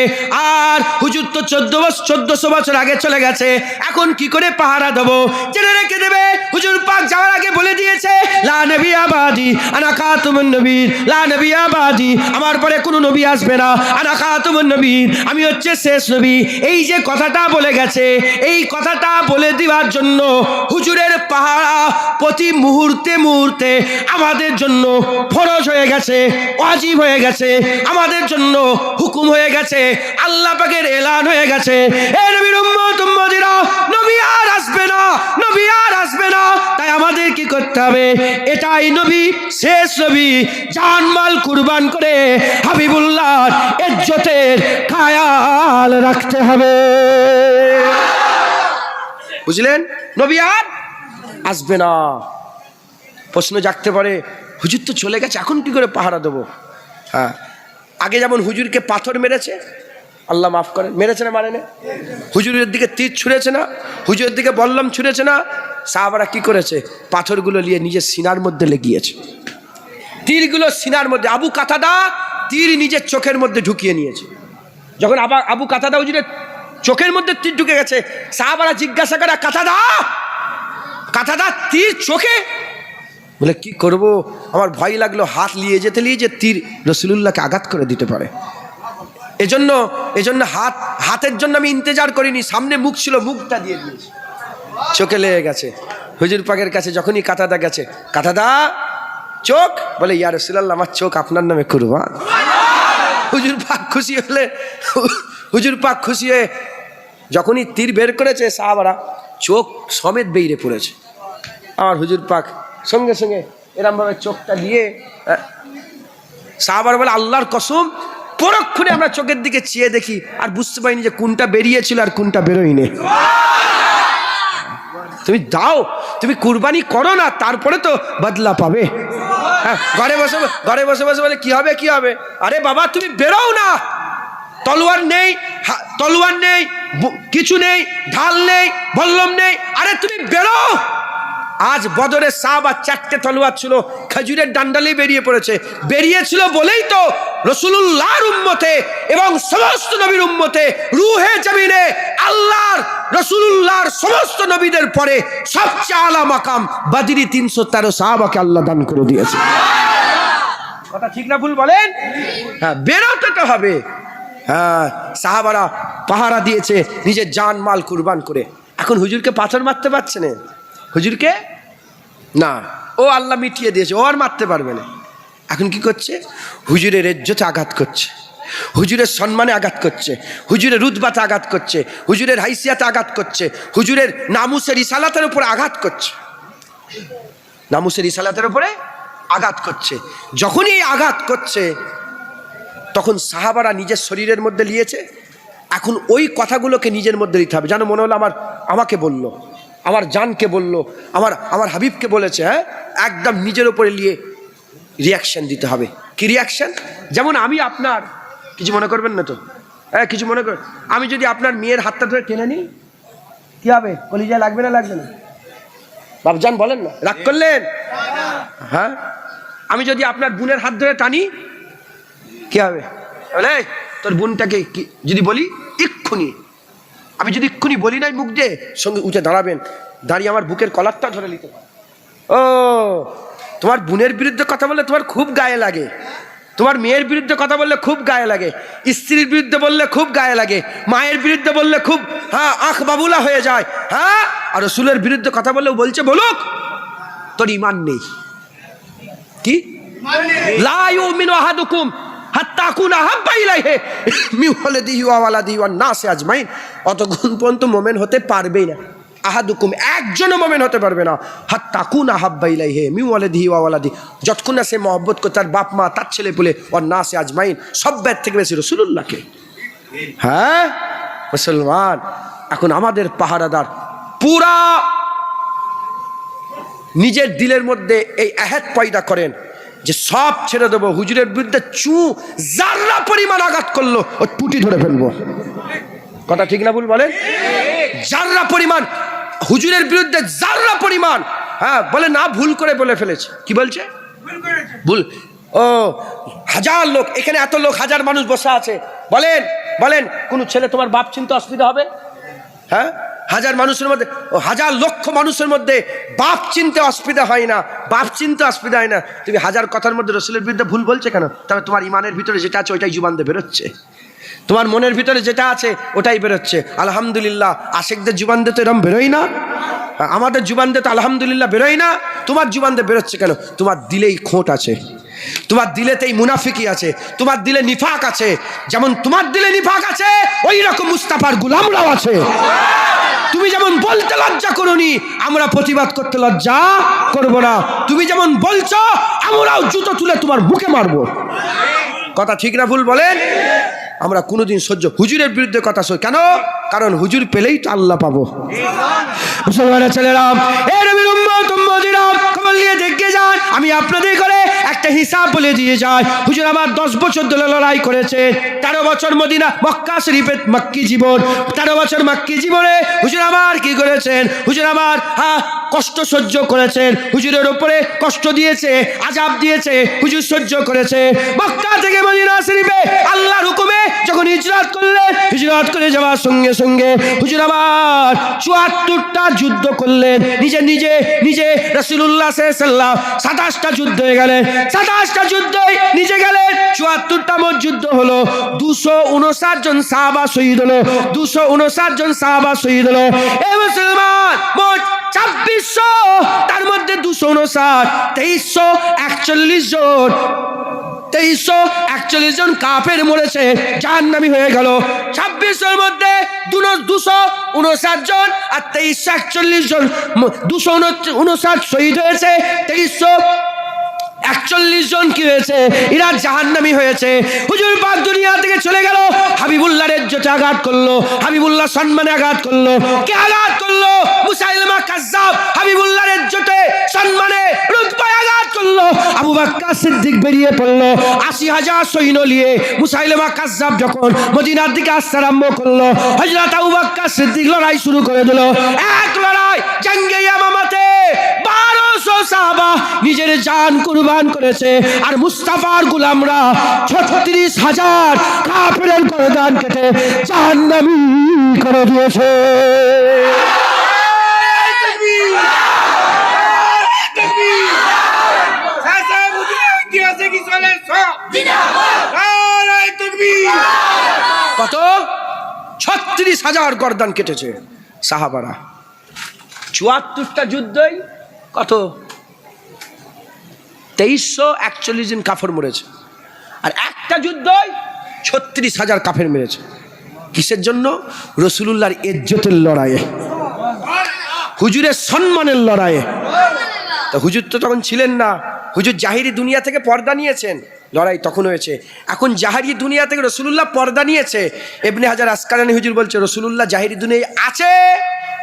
S1: আর হুজুর তো 1400 বছর আগে চলে গেছে, এখন কি করে পাহারা দেবো? জেনে রেখে দেবে, হুজুর পাক যাওয়ার আগে বলে দিয়েছে, লা লা নবিয়্যা বাদি আনা খাতামুন নবীয়্যিন, লা নবিয়্যা বাদি, আমার পরে কোনো নবী আসবে না, আনা খাতামুন নবীয়্যিন, আমি হচ্ছে শেষ নবী। এই যে কথাটা বলে গেছে, এই কথাটা বলে দেওয়ার জন্য হুজুরের পাহারা প্রতি মুহূর্তে মুহূর্তে আমাদের জন্য ফরজ হয়ে গেছে, ওয়াজিব হয়ে গেছে, আমাদের জন্য হুকুম হয়ে গেছে, আল্লাহ পাকের এলান হয়ে গেছে। এ নবীর উম্মত উম্মতিরা, নবী আর আসবে না, নবী আর আসবে না, তাই আমাদের কি করতে হবে? এটাই নবী, শেষ নবী, জানমাল কুরবান করে হাবিবুল্লাহর ইজ্জতের খেয়াল রাখতে হবে। বুঝলেন? নবী আর আসবে না। প্রশ্ন জাগতে পারে, হুজুর তো চলে গেছে, এখন কি করে পাহারা দেবো? হ্যাঁ, আগে যেমন হুজুরকে পাথর মেরেছে, আল্লাহ মাফ করেন, মেরেছে না মারেনি? হুজুরের দিকে তীর ছুঁড়েছে না, হুজুরের দিকে বল্লম ছুঁড়েছে না? সাহাবারা কি করেছে? পাথরগুলো নিয়ে নিজের সিনার মধ্যে লেগিয়েছে, তীরগুলো সিনার মধ্যে। আবু কাতাদা তীর নিজের চোখের মধ্যে ঢুকিয়ে নিয়েছে। যখন আবু কাতাদা হুজুরের চোখের মধ্যে তীর ঢুকে গেছে, সাহাবারা জিজ্ঞাসা করে, কাতাদা তীর চোখে? বলে কি করব, আমার ভয় লাগলো, হাত নিয়ে যেতে তীর রাসূলুল্লাহকে আঘাত করে দিতে পারে। এজন্য হাতের জন্য আমি ইন্তজার করিনি, সামনে মুখ ছিল, মুখটা দিয়ে দিয়েছি, চোখে লেগে গেছে। হুজুর পাকের কাছে যখনই কাতাদা গেছে, কাতাদা চোখ? বলে ইয়া রাসূলুল্লাহ, আমার চোখ আপনার নামে কুরবান। হুজুর পাক খুশি হলে, হুজুর পাক খুশি হয়ে যখনই তীর বের করেছে, সাহাবারা চোখ সমেত বেরিয়ে পড়েছে। আমার হুজুর পাক সঙ্গে সঙ্গে এরমভাবে চোখটা দিয়ে, সাহাবারা বলে আল্লাহর কসম, পরক্ষণে আমরা চোখের দিকে চেয়ে দেখি আর বুঝতে পারিনি যে কোনটা বেরিয়েছিল আর কোনটা বেরোয়নি। তুমি দাও, তুমি কুরবানি করো না, তারপরে তো বদলা পাবে। হ্যাঁ, ঘরে বসে বসে বলে কি হবে? আরে বাবা, তুমি বেরোও না, তলোয়ার নেই, কিছু নেই, ঢাল নেই, বল্লম নেই, আরে তুমি বেরো। আজ বদরের সাহাবা 4টে তলোয়ার ছিল, খেজুরের ডান্ডালেই বেরিয়েছিল বলেই তো রাসূলুল্লাহর উম্মতে এবং সমস্ত নবীর উম্মতে রূহে জমিনে আল্লাহর রাসূলুল্লাহর সমস্ত নবীদের পরে সবচেয়ে আলা মাকাম বদরি 313 সাহাবাকে আল্লাহ দান করে দিয়েছে। কথা ঠিক না ভুল বলেন? হ্যাঁ, বেরোতে তো হবে। হ্যাঁ, সাহাবারা পাহারা দিয়েছে নিজের জান মাল কুরবান করে। এখন হুজুরকে পাথর মারতে পারছে না, হুজুরকে না, ও আল্লাহ মিটিয়ে দিয়েছে, ও আর মারতে পারবে না। এখন কি করছে? হুজুরের ইজ্জতে আঘাত করছে, হুজুরের সম্মানে আঘাত করছে, হুজুরের রুতবাতে আঘাত করছে, হুজুরের হাইসিয়াতে আঘাত করছে, হুজুরের নামুসের রিসালাতের উপরে আঘাত করছে, নামুসের রিসালাতের উপরে আঘাত করছে। যখনই এই আঘাত করছে, তখন সাহাবারা নিজের শরীরের মধ্যে নিয়েছে। এখন ওই কথাগুলোকে নিজের মধ্যে নিতে হবে। যেন মনে হলো আমাকে বললো, আমার জানকে বললো, আমার হাবিবকে বলেছে। হ্যাঁ, একদম নিজের উপরে নিয়ে রিয়াকশন দিতে হবে। কি রিয়াকশন? যেমন আমি আপনার, কিছু মনে করবেন না তো, হ্যাঁ কিছু মনে করেন, আমি যদি আপনার মেয়ের হাতটা ধরে টেনে নিই, কি হবে? কলিজা লাগবে না লাগবে না? বাবজান বলেন না, রাগ করলেন? হ্যাঁ, আমি যদি আপনার বোনের হাত ধরে টানি, কি হবে? বলে তোর বোনটাকে যদি বলি এক্ষুনি, আমি যদি এক্ষুনি বলি নাই মুখ দিয়ে, সঙ্গে উঠে দাঁড়াবেন, দাঁড়িয়ে আমার বুকের কলারটা ধরে নিতে পারে। ও, তোমার বোনের বিরুদ্ধে কথা বললে তোমার খুব গায়ে লাগে, তোমার মেয়ের বিরুদ্ধে কথা বললে খুব গায়ে লাগে, স্ত্রীর বিরুদ্ধে বললে খুব গায়ে লাগে, মায়ের বিরুদ্ধে বললে খুব আখ বাবুলা হয়ে যায়। হ্যাঁ, আর রাসূলের বিরুদ্ধে কথা বললেও বলছে বলুক, তোর ঈমান নেই। কি? লা ইউমিনু আহাদুকুম হাত্তা আকুনা হাব্বা ইলাইহি মিন ওয়ালিদিহি ওয়া ওয়ালাদিহি ওয়ান নাসি আজমাইন। অতক্ষণ পর্যন্ত মুমিন হতে পারবেই না, আহাদুকুম একজনও মুমিন হতে পারবে না, হাত্তা আকুনা হাব্বা ইলাইহি মিন ওয়ালিদিহি ওয়া ওয়ালাদিহি, যতক্ষণ না সে মহব্বত করে তার বাপ মা, তার ছেলে পুলে, ওয়ান নাসি আজমাইন, সব ব্যক্তি থেকে বেশি রাসূলুল্লাহকে। হ্যাঁ মুসলমান, এখন আমাদের পাহারাদার পুরা নিজের দিলের মধ্যে এই আহাত পয়দা করেন যে সব ছেড়ে দেবো, হুজুরের বিরুদ্ধে জাররা পরিমাণ আঘাত করলো ও টুটি ধরে ফেলবো। কথা ঠিক না ভুল বলেন? জাররা পরিমাণ, হুজুরের বিরুদ্ধে জাররা পরিমাণ, হ্যাঁ বলে না, ভুল করে বলে ফেলেছে। কি বলছে? ভুল। ও, হাজার লোক এখানে, এত লোক, হাজার মানুষ বসে আছে, বলেন কোন ছেলে তোমার বাপ চিনতে অসুবিধা হবে? হ্যাঁ, হাজার মানুষের মধ্যে, হাজার লক্ষ মানুষের মধ্যে বাপ চিনতে অসুবিধা হয় না, বাপ চিনতে অসুবিধা হয় না, তুমি হাজার কথার মধ্যে রসুলের বিরুদ্ধে ভুল বলছে কেন? তবে তোমার ইমানের ভিতরে যেটা আছে ওইটাই জুবান দিয়ে বেরোচ্ছে, তোমার মনের ভিতরে যেটা আছে ওটাই বেরোচ্ছে। আলহামদুলিল্লাহ, আশেকদের জুবান দিয়ে তো এরম বেরোয় না, আমাদের জুবান দিয়ে তো আলহামদুলিল্লাহ বেরোয় না। তোমার জুবান দিয়ে বেরোচ্ছে কেন? তোমার দিলেই খোঁট আছে, তোমার দিলেতেই মুনাফিকি আছে, তোমার দিলে নিফাক আছে। যেমন তোমার দিলে নিফাক আছে, ওই রকম মুস্তাফার গোলামরাও আছে। তুমি যেমন বলতে লজ্জা করোনি, আমরা প্রতিবাদ করতে লজ্জা করব না। তুমি যেমন বলছো, আমরাও জুতো তুলে তোমার মুখে মারবো। কথা ঠিক না ভুল বলেন? আমরা কোনোদিন সহ্য হুজুরের বিরুদ্ধে কথা সই কেন? কারণ হুজুর পেলেই তো আল্লাহ পাবো। মুসলমানের ছেলেরা, এ নবীর উম্মত উম্মতিরা, খবর নিয়ে দেখে যান। আমি আপনাদের করে একটা হিসাব বলে দিয়ে যাই। হুজুর আমার 10 বছর ধরে লড়াই করেছে, 13 বছর মদিনা মক্কা শরীফের মক্কি জীবন, 13 বছর মক্কি জীবনে হুজুর আমার কি করেছেন? হুজুর আমার কষ্ট সহ্য করেছেন, হুজুরের উপরে কষ্ট দিয়েছে, আযাব দিয়েছে, হুজুর সহ্য করেছে। মক্কা থেকে মদিনা শরীফে আল্লাহর হুকুমে যখন হিজরত করলেন, হিজরত করে যাওয়ার সঙ্গে সঙ্গে হুজুর আমার 74টা যুদ্ধ করলেন, নিজে নিজে নিজে রাসূলুল্লাহ সাল্লাল্লাহু আলাইহি ওয়াসাল্লাম 27টা যুদ্ধ হয়ে গেলেন, 27টা যুদ্ধে নিজে গেলেন, 74তম যুদ্ধ হলো, 259 জন সাহাবা শহীদ হলো, 259 জন সাহাবা শহীদ হলো। এই মুসলমান মোট 2600, তার মধ্যে 259, 2341 জন, 2341 জন কাফের মরেছে, জাহান্নামী হয়ে গেল। 2600 এর মধ্যে 259 জন আর 2341 জন, 259 শহীদ হয়েছে, 2341 জন কি হয়েছে? এরা জাহান্নামী হয়েছে। হুজুর পাক দুনিয়া থেকে চলে গেল, হাবিবুল্লাহর ইজ্জতে আঘাত করলো, হাবিবুল্লাহ সম্মানে আঘাত করলো। কে আঘাত করলো? মুসাইলমা কাজ্জাব হাবিবুল্লাহর ইজ্জতে সম্মানে রুতবায় আঘাত করলো। আবু বকর সিদ্দিক বেরিয়ে পড়লো 80,000 সৈন্য নিয়ে। মুসাইলমা কাজ্জাব যখন মদিনার দিকে আসতে আরম্ভ করলো, হযরত আবু বকর সিদ্দিক লড়াই শুরু করে দিল। এক লড়াই জঙ্গে ইয়ামামাতে 1200 সাহাবা নিজের জান কুরবান করেছে, আর মুস্তাফার গোলামরা 36,000 কাফেরের গর্দান কেটে জাহান্নামী করে দিয়েছে। কত? 36,000 গর্দান কেটেছে সাহাবারা। 74টা যুদ্ধই কত? 2341 জন কাফের মরেছে, আর একটা যুদ্ধই 36,000 কাফের মেরেছে। কিসের জন্য? রাসূলুল্লাহর ইজ্জতের লড়াইয়ে, হুজুরের সম্মানের লড়াইয়ে। তো হুজুর তো তখন ছিলেন না, হুজুর জাহিরি দুনিয়া থেকে পর্দা নিয়েছেন, লড়াই তখন হয়েছে। এখন জাহিরি দুনিয়া থেকে রাসূলুল্লাহ পর্দা নিয়েছে। ইবনে হাজার আসকালানী হুজুর বলছে রাসূলুল্লাহ জাহিরি দুনিয়ায় আছে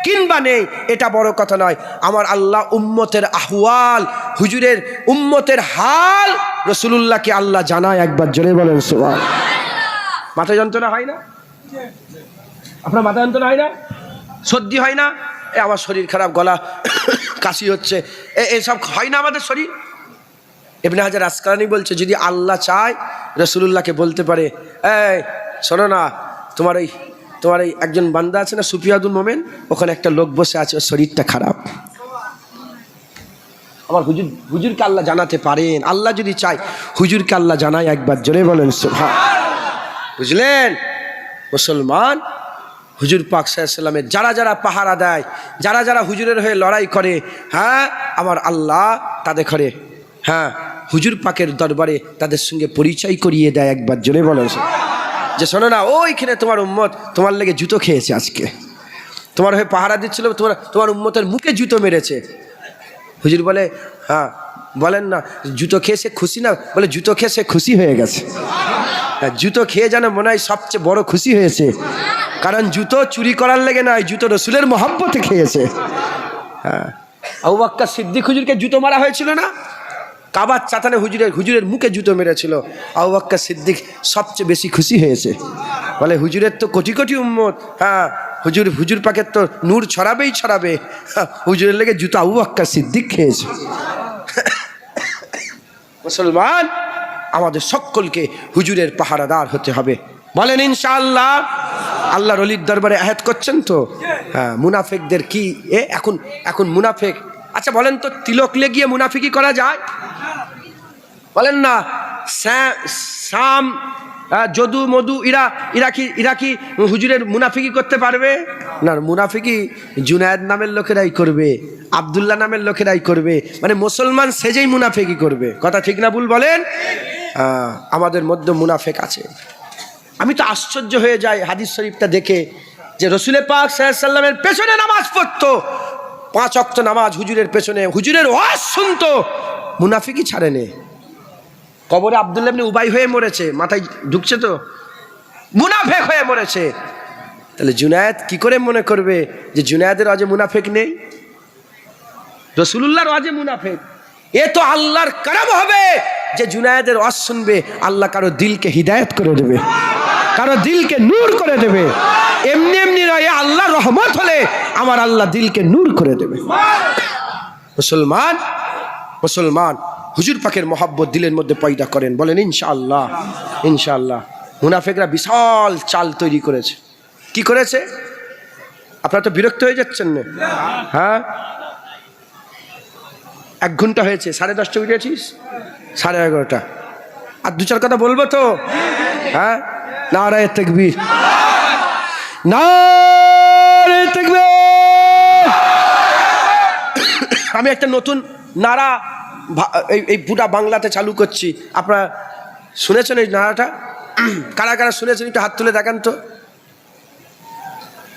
S1: কিংবা নেই, এটা বড় কথা নয়। আমার আল্লাহ উম্মতের আহওয়াল, হুজুরের উম্মতের হাল রাসূলুল্লাহকে আল্লাহ জানায়। একবার জোরে বলেন সুবহানাল্লাহ। মাথা যন্ত্রণা হয় না? আপনার মাথা যন্ত্রণা হয় না? সর্দি হয় না? এ আমার শরীর খারাপ, গলা কাশি হচ্ছে, এসব হয় না আমাদের শরীর? ইবনে হাজার আসকালানী বলছে যদি আল্লাহ চায় রাসূলুল্লাহকে বলতে পারে, এই শোনো না, তোমার এই একজন বান্দা আছে না সুফিয়াদুল মোমেন, ওখানে একটা লোক বসে আছে, ওর শরীরটা খারাপ। আমার হুজুরকে আল্লাহ জানাতে পারেন। আল্লাহ যদি চায় হুজুরকে আল্লাহ জানায়। একবার জোরে বলেন সুবহানাল্লাহ। বুঝলেন মুসলমান? হুজুর পাক সাল্লাল্লাহু আলাইহি ওয়াসাল্লামের যারা যারা পাহারা দেয়, যারা যারা হুজুরের হয়ে লড়াই করে, হ্যাঁ আমার আল্লাহ তাদের করে, হ্যাঁ হুজুর পাকের দরবারে তাদের সঙ্গে পরিচয় করিয়ে দেয়। একবার জোরে বলেন যে শোনো না, ওইখানে তোমার উম্মত তোমার লেগে জুতো খেয়েছে, আজকে তোমার হয়ে পাহারা দিচ্ছিল, তোমার উম্মতের মুখে জুতো মেরেছে। হুজুর বলে হ্যাঁ, বলেন না জুতো খেয়ে সে খুশি না? বলে জুতো খেয়ে সে খুশি হয়ে গেছে। জুতো খেয়ে যেন মনে হয় সবচেয়ে বড় খুশি হয়েছে, কারণ জুতো চুরি করার লেগে নয়, জুতো রাসূলের মহব্বতে খেয়েছে। হ্যাঁ, আবু বকর সিদ্দিক হুজুরকে জুতো মারা হয়েছিল না? কাবার চাতানে হুজুরের মুখে জুতো মেরেছিল। আবু বকর সিদ্দিক সবচেয়ে বেশি খুশি হয়েছে, বলে হুজুরের তো কোটি কোটি উম্মত, হ্যাঁ হুজুর পাকের তো নূর ছড়াবেই ছড়াবে, হুজুরের লেগে জুতো আবু বকর সিদ্দিক খেয়েছে। মুসলমান, আমাদের সকলকে হুজুরের পাহারাদার হতে হবে। বলেন ইনশাআল্লাহ। আল্লাহর ওলির দরবারে আয়াত করছেন তো। হ্যাঁ, মুনাফিকদের কি এখন মুনাফিক। আচ্ছা বলেন তো, তিলক লেগিয়ে মুনাফিকি করা যায়? বলেন না। শাম, যদু, মধু, ইরা কি হুজুরের মুনাফিকি করতে পারবে না? মুনাফিকি জুনায়েদ নামের লোকেরাই করবে, আব্দুল্লাহ নামের লোকেরাই করবে, মানে মুসলমান সেজেই মুনাফিকি করবে। কথা ঠিক না ভুল বলেন? আমাদের মধ্যে মুনাফিক আছে। আমি তো আশ্চর্য হয়ে যাই হাদিস শরীফটা দেখে, যে রসুল পাক সাল্লাল্লাহু আলাইহি ওয়াসাল্লামের পেছনে নামাজ পড়তো, 5 ওয়াক্ত নামাজ হুজুরের পেছনে, হুজুরের ওয়াজ শুনতো, মুনাফিকি ছাড়েনি। কবরে আব্দুল্লাহ ইবনে উবাই হয়ে মরেছে, মাথায় ঢুকছে তো, মুনাফিক হয়ে মরেছে। তাহলে জুনায়েদ কি করে মনে করবে যে জুনায়েদের ওয়াজে মুনাফিক নেই? রাসূলুল্লাহর ওয়াজে মুনাফিক। এ তো আল্লাহর করম হবে যে জুনায়েদের ওয়াজ শুনবে, আল্লাহ কারো দিলকে হিদায়াত করে দেবে, কারো দিলকে নূর করে দেবে। এমনি এমনি নয়, আল্লাহর রহমত হলে আমার আল্লাহ দিলকে নূর করে দেবে। মুসলমান হুজুর পাকের মহব্বত দিলের মধ্যে পয়দা করেন, বলেন ইনশাআল্লাহ। ইনশাআল্লাহ। মুনাফিকরা বিশাল চাল তৈরি করেছে। কি করেছে? আপনারা তো বিরক্ত হয়ে যাচ্ছেন না? হ্যাঁ, 1 ঘন্টা হয়েছে, 10:30 উঠেছিস, 11:30। আর 2-4 কথা বলবো তো? হ্যাঁ, নারায়ে তাকবীর, নারায়ে তাকবীর। আমি একটা নতুন নারা এই পুরা বাংলাতে চালু করছি। আপনারা শুনেছেন এই নারাটা? কারা কারা শুনেছেন একটু হাত তুলে দেখান তো।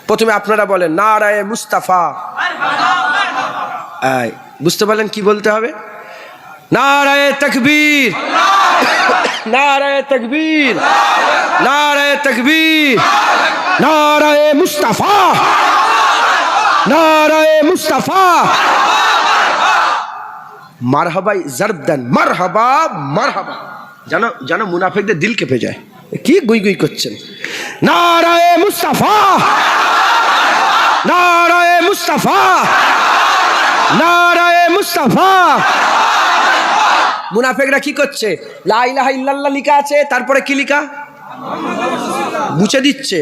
S1: প্রথমে আপনারা বলেন নারায়ে মুস্তাফা। বুঝতে পারলেন কি বলতে হবে? নারায়ে তাকবীর, নারায়ে তাকবীর, নারায়ে তাকবীর, নারায়ে মুস্তাফা, নারায়ে মুস্তাফা। মারহাবাই জরব দেন, মারহাবা মারহাবা, জানো মুনাফিকদের দিল কেঁপে যায়। কি গুই গুই করছেন? নারায়ে মুস্তাফা, নারায়ে মুস্তাফা, নারায়ে মুস্তাফা। মুনাফিকরা কি করছে? লা ইলাহা ইল্লাল্লাহ লেখা আছে, তারপরে কি লেখা? মুছে দিচ্ছে।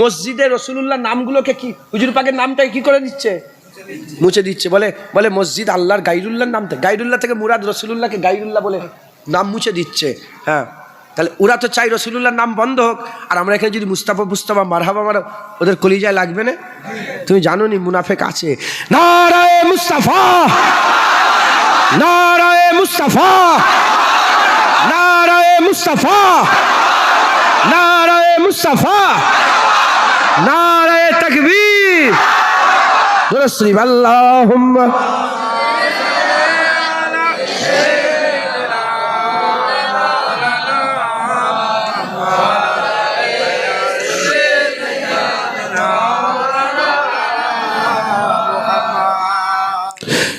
S1: মসজিদে রাসূলুল্লাহর নামগুলোকে কি হুজুর পাকের নামটাকে কি করে দিচ্ছে? মুছে দিচ্ছে। বলে মসজিদ আল্লাহর গাইরুল্লাহর নাম, গাইরুল্লাহ থেকে মুরাদ রাসূলুল্লাহকে গাইরুল্লাহ বলে নাম মুছে দিচ্ছে। হ্যাঁ, তাহলে ওরা তো চাই রাসূলুল্লাহর নাম বন্ধ হোক, আর আমরা এখানে যদি মুস্তাফা মারহাবা মারো, ওদের কলিজায় লাগবে না? তুমি জানো নি মুনাফিক আছে। নারায়ে মুস্তাফা, নারায়ে মুস্তাফা, নারায়ে মুস্তাফা, নারায়ে মুস্তাফা, নারায়ে তাকবীর। দুরুদ আল্লাহুম্মা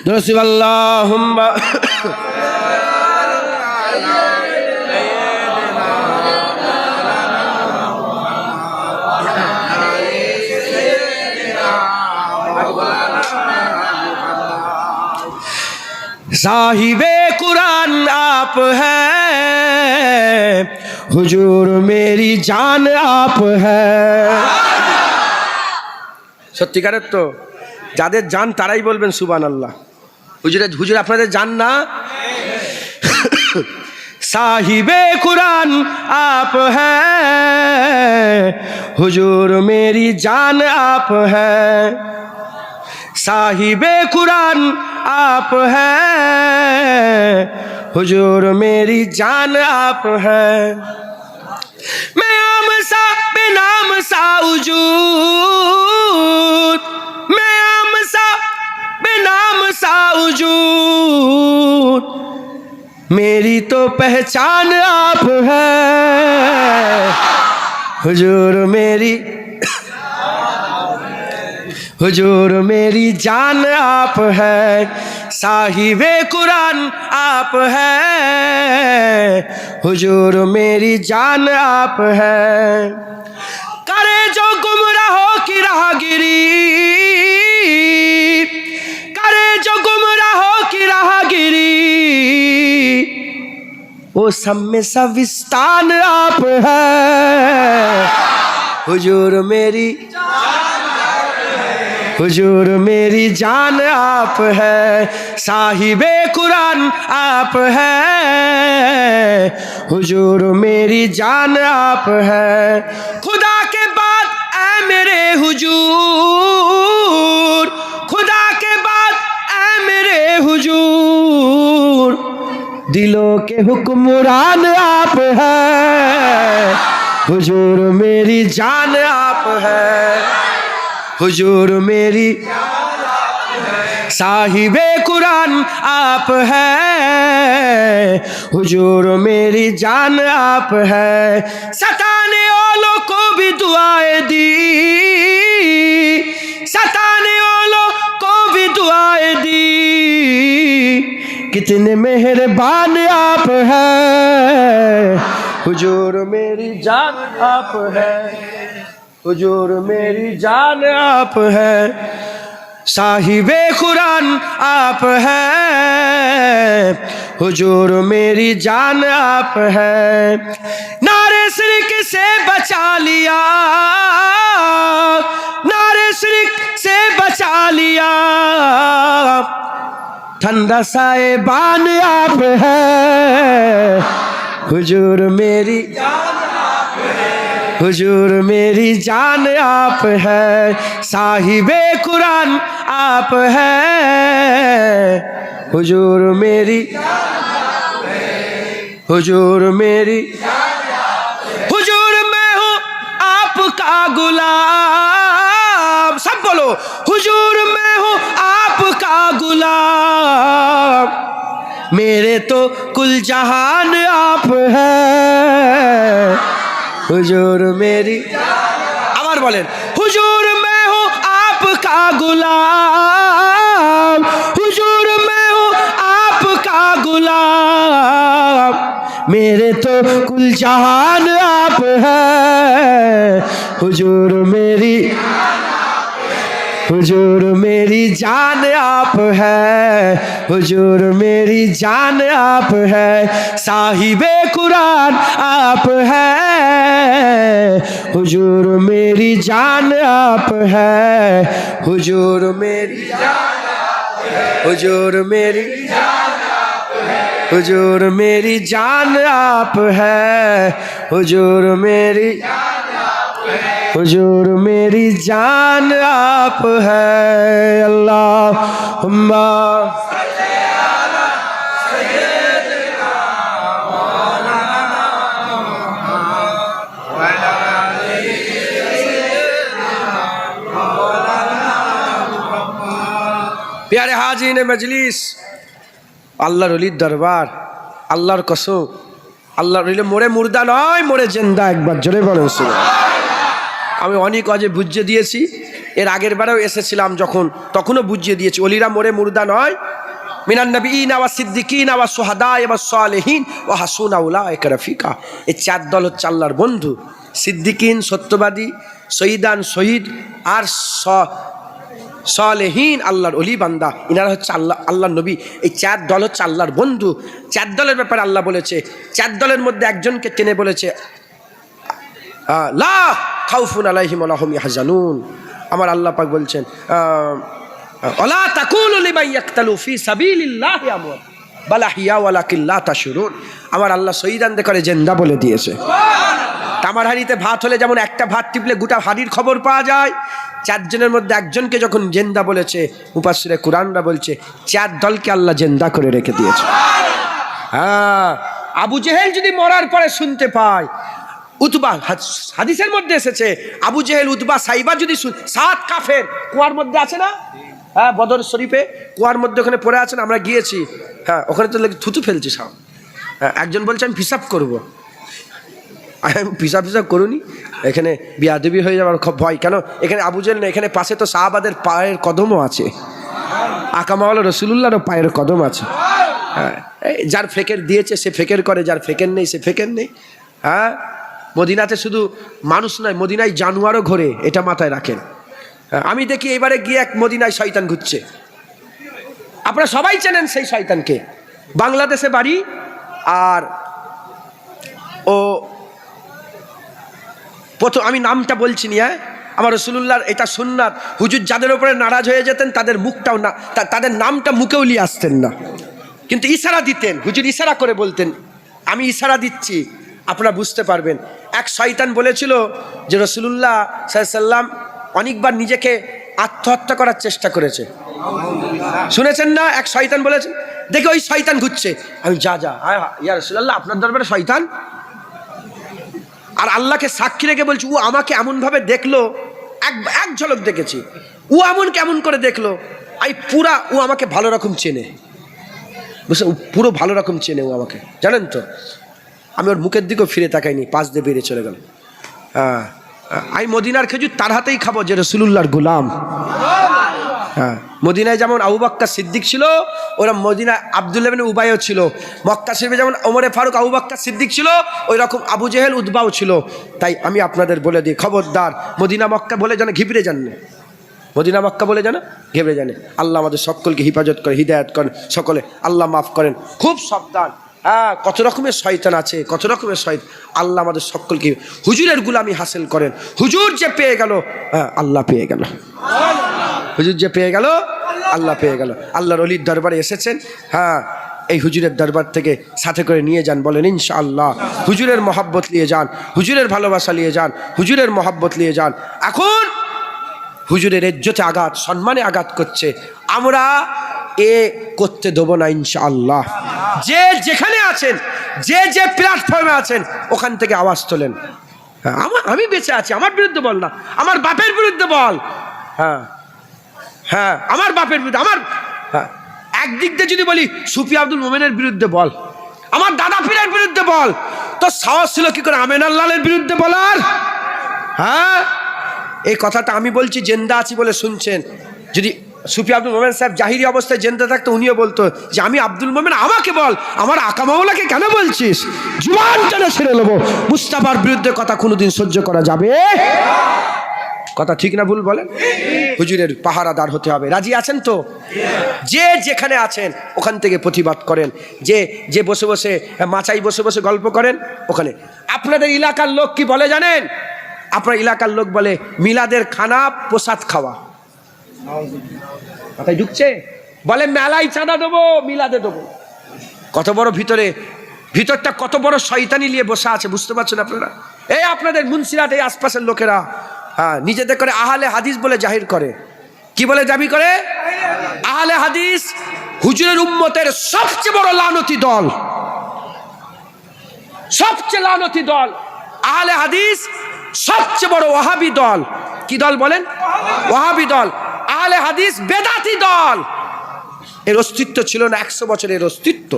S1: দুরুদ আল্লাহুম্মা साहिबे कुरान आप हैं, हुजूर मेरी जान आप हैं। সত্যিকারের তো যাদের জান তারাই বলবেন সুবহানাল্লাহ। হুজুর আপনাদের জান না? साहिबे कुरान आप हैं, हुजूर मेरी जान आप हैं। साहिबे कुरान आप हैं, हुजूर मेरी जान आप हैं। मैं आम सा बेनाम सा वजूद, मैं आम सा बेनाम सा वजूद, मेरी तो पहचान आप हैं, हुजूर मेरी, हुजूर मेरी जान आप है। साहिबे कुरान आप है, हुजूर मेरी जान आप है। करे जो गुमराहों की राहगिरी, करे जो गुमराहों की राहगिरी, वो सब में सविस्तान आप है, हुजूर मेरी हुजूर मेरी जान आप है, साहिबे कुरान आप है, हुजूर मेरी जान आप है। खुदा के बाद ऐ मेरे हुजूर, खुदा के बाद ऐ मेरे हुजूर, दिलों के हुक्मरान आप है, हुजूर मेरी जान आप है, हुजूर मेरी साहिबे कुरान आप है, हुजूर मेरी जान आप है। सताने वालों को भी दुआएं दी, सताने वालों को भी दुआएं दी, कितने मेहरबान आप है, हुजूर मेरी जान आप है, हुजूर मेरी जान आप है, साहिबे कुरान आप है, हुजूर मेरी जान आप है। नारे शिर्क से बचा लिया, नारे शिर्क से बचा लिया, ठंडा साहिबान आप है, हुजूर मेरी हुजूर मेरी जान आप है, साहिबे कुरान आप है, हुजूर मेरी हुजूर मेरी हुजूर मैं हूँ आपका गुलाम, सब बोलो हुजूर मैं हूँ आपका गुलाम, मेरे तो कुल जहान आप है, हुजूर मेरी आवाज बोलें, हुजूर मैं हूँ आपका गुलाम, हुजूर मैं हूँ आपका गुलाम, मेरे तो कुल जहान आप है, हुजूर मेरी हुजूर मेरी जान आप है, हुजूर मेरी जान आप है, साहिबे कुरान आप है, हुजूर मेरी जान आप है, हुजूर मेरी हुजूर मेरी हुजूर मेरी जान आप है, हुजूर मेरी हुजूर मेरी जान आप है। अल्लाहुम्मा प्यारे हाजिरीन मजलिस, আল্লাহর ওলির দরবার, আল্লাহর কসম, আল্লাহর ওলি মোরে মুর্দা নয়, মোরে জিন্দা, একবার জোরে বলেন সুবহানাল্লাহ। আমি অনেক অজে বুঝিয়ে দিয়েছি, এর আগের বারেও এসেছিলাম যখন, তখনও বুঝিয়ে দিয়েছি, অলিরা মোরে মুর্দা নয়। মিনান নবিয়িনা ওয়া সিদ্দিকিনা ওয়া শুহাদা ওয়া সালেহিন ওয়া হাসুনা উলাইকা রাফিকা। এই চার দল হচ্ছে আল্লাহর বন্ধু, সিদ্দিকিন সত্যবাদী, শহীদান শহীদ, আর সালেহীন আল্লাহর ওলি বান্দা, ইনারা হচ্ছে আল্লাহর নবী। এই চার দল হচ্ছে আল্লাহর বন্ধু। চার দলের ব্যাপারে আল্লাহ বলেছে, চার দলের মধ্যে একজনকে টেনে বলেছে লা খাউফুন আলাইহিম ওয়া লা হুম ইয়াহজানুন। আমার আল্লাহ পাক বলছেন ওয়ালা তাকুলু লিমান ইয়াকতালু ফি সাবিলিল্লাহি আমওয়াত বাল আহইয়া ওয়ালাকিন লা তাশউরুন। আমার আল্লাহ শহীদানদের করে জিন্দা বলে দিয়েছে। তামার হাঁড়িতে ভাত হলে যেমন একটা ভাত টিপলে গোটা হাঁড়ির খবর পাওয়া যায়, চারজনের মধ্যে একজনকে যখন জেন্দা বলেছে, মুফাসসিরে কুরআনরা বলছে চার দলকে আল্লাহ জেন্দা করে রেখে দিয়েছে। হ্যাঁ, আবু জেহেল যদি মরার পরে শুনতে পায়, উতবা হাদিসের মধ্যে এসেছে, আবু জেহেল উতবা সাইবা যদি 7 কাফের কুয়ার মধ্যে আছে না, হ্যাঁ বদর শরীফে কুয়ার মধ্যে ওখানে পড়ে আছেন, আমরা গিয়েছি, হ্যাঁ ওখানে তো থুতু ফেলছি সব। হ্যাঁ, একজন বলছে আমি পিসাব করবো, আমি পিসাব করুনি, এখানে বিয়াদবি হয়ে যাওয়ার ভয়। কেন এখানে আবু জেহেল না, এখানে পাশে তো সাহাবাদের পায়ের কদমও আছে, আকামাওয়ালা রসুলুল্লাহরও পায়ের কদম আছে। হ্যাঁ, যার ফেকের দিয়েছে সে ফেকের করে, যার ফেকের নেই সে ফেকের নেই। হ্যাঁ, মদিনাতে শুধু মানুষ নয়, মদিনায় জানোয়ারও ঘোরে, এটা মাথায় রাখেন। আমি দেখি এবারে গিয়ে এক মদিনায় শয়তান ঘুরছে, আপনারা সবাই চেনেন সেই শয়তানকে, বাংলাদেশে বাড়ি, আর ও প্রথম আমি নামটা বলছি নি, হ্যাঁ, আমার রাসূলুল্লাহর এটা সুন্নাত। হুজুর যাদের উপরে নারাজ হয়ে যেতেন তাদের মুখটাও না, তাদের নামটা মুখেও নিয়ে আসতেন না, কিন্তু ইশারা দিতেন। হুজুর ইশারা করে বলতেন, আমি ইশারা দিচ্ছি, আপনারা বুঝতে পারবেন। এক শয়তান বলেছিল যে রাসূলুল্লাহ সাল্লাল্লাহু আলাইহি ওয়াসাল্লাম অনেকবার নিজেকে আত্মহত্যা করার চেষ্টা করেছে, শুনেছেন না? এক শয়তান বলেছেন, দেখে ওই শয়তান ঘুরছে, আমি যা ইয়া রাসূলুল্লাহ আপনার দরবারে শয়তান। আর আল্লাহকে সাক্ষী রেখে বলছি, ও আমাকে এমনভাবে দেখলো, এক ঝলক দেখেছি, ও কেমন করে দেখলো, ও আমাকে ভালো রকম চেনে, বুঝলেন, পুরো ভালো রকম চেনে ও আমাকে, জানেন তো। আমি ওর মুখের দিকেও ফিরে তাকাইনি, পাশ দিয়ে বেরিয়ে চলে গেল। হ্যাঁ, আমি মদিনার খেজুর তার হাতেই খাবো যে রাসূলুল্লাহর গোলাম। হ্যাঁ, মদিনায় যেমন আবু বকর সিদ্দিক ছিল, ওরা মদিনায় আব্দুল্লাহ ইবনে উবাইও ছিল। মক্কা শরীফে যেমন ওমরে ফারুক আবু বকর সিদ্দিক ছিল, ওই রকম আবু জেহেল উতবাও ছিল। তাই আমি আপনাদের বলে দিই, খবরদার মদিনা মক্কা বলে যেন ঘিবড়ে যান না, মদিনা মক্কা বলে যেন ঘেবড়ে জানে। আল্লাহ আমাদের সকলকে হিফাজত করে, হিদায়াত করেন সকলে, আল্লাহ মাফ করেন। খুব সাবধান, হ্যাঁ, কত রকমের শয়তান আছে, কত রকমের শয়তান। আল্লাহ আমাদের সকলকে হুজুরের গুলামি হাসিল করেন। হুজুর যে পেয়ে গেল, হ্যাঁ, আল্লাহ পেয়ে গেল। হুজুর যে পেয়ে গেল, আল্লাহ পেয়ে গেল। আল্লাহর ওলির দরবারে এসেছেন, হ্যাঁ, এই হুজুরের দরবার থেকে সাথে করে নিয়ে যান, বলেন ইনশাআল্লাহ। হুজুরের মহব্বত নিয়ে যান, হুজুরের ভালোবাসা নিয়ে যান, হুজুরের মহব্বত নিয়ে যান। এখন হুজুরের ইজ্জতে আঘাত, সম্মানে আঘাত করছে, আমরা এ করতে দেবো না ইনশাআল্লাহ। যে যেখানে আছেন, যে প্ল্যাটফর্মে আছেন, ওখান থেকে আওয়াজ তোলেন। হ্যাঁ, আমি বেঁচে আছি, আমার বিরুদ্ধে বল না, আমার বাপের বিরুদ্ধে বল। হ্যাঁ হ্যাঁ, আমার বাপের বিরুদ্ধে, আমার, হ্যাঁ, একদিক দিয়ে যদি বলি সুফি আব্দুল মোমেনের বিরুদ্ধে বল, আমার দাদা পীরের বিরুদ্ধে বল, তো সাহস ছিল কি করে আমিনুল লালের বিরুদ্ধে বলার? হ্যাঁ, এই কথাটা আমি বলছি, জেন্দা আছি বলে শুনছেন। যদি সুফি আব্দুল মোমেন সাহেব জাহিরি অবস্থায় জেন্দা থাকতো, উনিও বলতো যে আমি আব্দুল মোমেন, আমাকে বল, আমার আকা মাওলাকে কেন বলছিস? জুবান টেনে ছেড়ে নেবো। মুস্তাফার বিরুদ্ধে কথা কোনোদিন সহ্য করা যাবে? কথা ঠিক না ভুল বলেন? হুজুরের পাহারাদার হতে হবে। রাজি আছেন তো? যে যেখানে আছেন ওখান থেকে প্রতিবাদ করেন। যে বসে বসে মাচাই বসে বসে গল্প করেন, ওখানে আপনাদের এলাকার লোক কি বলে জানেন? আপনার এলাকার লোক বলে মিলাদের খানা প্রসাদ খাওয়া। কথায় ঢুকছে? বলে মেলায় চাঁদা দেবো, মিলাদে দেবো। কত বড় ভিতরটা কত বড় শয়তানি নিয়ে বসে আছে, বুঝতে পারছেন আপনারা? এই আপনাদের মুন্সিরাট, এই আশপাশের লোকেরা, হ্যাঁ, নিজেদের করে আহলে হাদিস বলে জাহির করে। কি বলে দাবি করে? আহলে হাদিস। হুজুরের উম্মতের সবচেয়ে বড় লানতি দল, সবচেয়ে লানতি দল আহলে হাদিস, সবচেয়ে বড় ওয়াহাবি দল। কি দল বলেন? ওয়াহাবি দল। আহলে হাদিস বেদাতি দল। এর অস্তিত্ব ছিল না 100 বছরের অস্তিত্ব।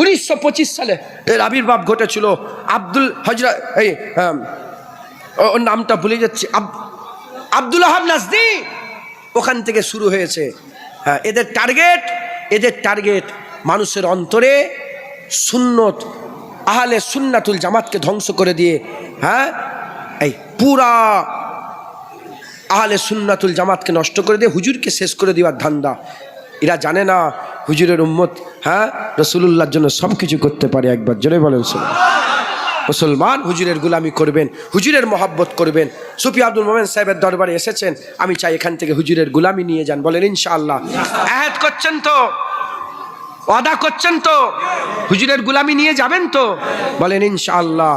S1: 1925 সালে এর আবির্ভাব ঘটেছিল। আব্দুল হজরত, এই ওর নামটা ভুলে যাচ্ছি, আব্দুল ওয়াহাব নাজদি, ওখান থেকে শুরু হয়েছে। হ্যাঁ, এদের টার্গেট মানুষের অন্তরে সুন্নত, আহলে সুন্নাতুল জামাতকে ধ্বংস করে দিয়ে, হ্যাঁ, এই পুরা আহলে সুন্নাতুল জামাতকে নষ্ট করে দিয়ে হুজুরকে শেষ করে দেওয়ার ধান্দা। এরা জানে না হুজুরের উম্মত, হ্যাঁ, রাসূলুল্লাহর জন্য সব কিছু করতে পারে। একবার জোরে বলেন মুসলমান, হুজুরের গুলামি করবেন, হুজুরের মহব্বত করবেন। সুফি আব্দুল মোমেন সাহেবের দরবারে এসেছেন, আমি চাই এখান থেকে হুজুরের গুলামি নিয়ে যান। বলেন ইনশাআল্লাহ। আয়াত করছেন তো? ওয়াদা করছেন তো? হুজুরের গুলামি নিয়ে যাবেন তো? বলেন ইনশাআল্লাহ।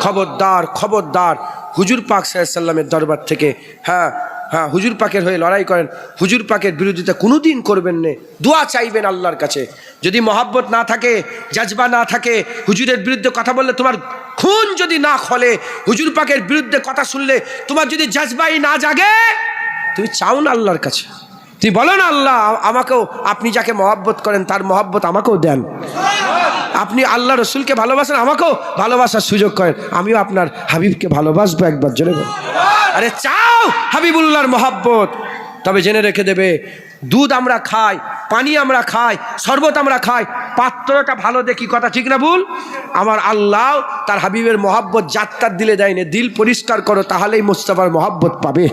S1: খবরদার, খবরদার, হুজুর পাক সাল্লাল্লাহু আলাইহি ওয়াসাল্লামের দরবার থেকে, হ্যাঁ হ্যাঁ, হুজুর পাকের হয়ে লড়াই করেন, হুজুর পাকের বিরোধিতা কোনোদিন করবেন না। দোয়া চাইবেন আল্লাহর কাছে। যদি মহব্বত না থাকে, জাজবা না থাকে, হুজুরের বিরুদ্ধে কথা বললে তোমার খুন যদি না খলে, হুজুর পাকের বিরুদ্ধে কথা শুনলে তোমার যদি জাজবাই না জাগে, তুমি চাও না আল্লাহর কাছে, তুমি বলো না আল্লাহ আমাকেও, আপনি যাকে মহব্বত করেন তার মহব্বত আমাকেও দেন। আপনি আল্লাহ রসুলকে ভালোবাসেন, আমাকেও ভালোবাসার সুযোগ করেন, আমিও আপনার হাবিবকে ভালোবাসবো। একবার জোরে বল। আরে চাও হাবিবুল্লাহর মহব্বত, তবে জেনে রেখে দেবে, দুধ আমরা খাই, পানি আমরা খাই, শরবত আমরা খাই, পাত্রটা ভালো দেখি। কথা ঠিক না ভুল? আমার আল্লাহ তার হাবিবের মহব্বত যাত্রার দিলে দেয়নি। দিল পরিষ্কার করো, তাহলেই মুস্তাফার মহব্বত পাবে।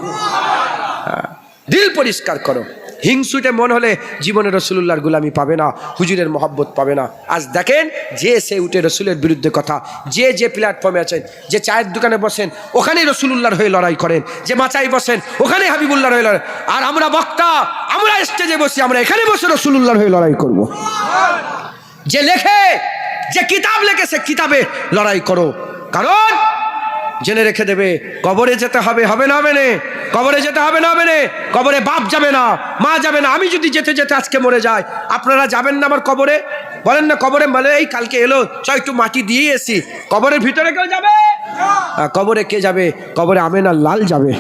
S1: দিল পরিষ্কার করো। হিংসুটে মন হলে জীবনে রসুলুল্লাহর গুলামি পাবে না, হুজুরের মহব্বত পাবে না। আজ দেখেন যে সে উঠে রসুলের বিরুদ্ধে কথা, যে প্ল্যাটফর্মে আছেন, যে চায়ের দোকানে বসেন ওখানেই রসুলুল্লাহর হয়ে লড়াই করেন, যে মাচাই বসেন ওখানেই হাবিবুল্লাহর হয়ে লড়াই। আর আমরা বক্তা, আমরা স্টেজে বসি, আমরা এখানে বসে রসুলুল্লাহর হয়ে লড়াই করব। যে লেখে, যে কিতাব লেখে সে কিতাবে লড়াই করো, কারণ জেনে রেখে দেবে কবরে যেতে হবে, হবে না হবে না? কবরে যেতে হবে না হবে না? কবরে বাপ যাবে না, মা যাবে না। আমি যদি যেতে যেতে আজকে মরে যাই, আপনারা যাবেন না আমার কবরে? বলেন না কবরে, বলে এই কালকে এলো চ একটু মাটি দিয়ে এসি। কবরের ভিতরে কেউ যাবে? কবরে কে যাবে? কবরে আমেনার লাল যাবে।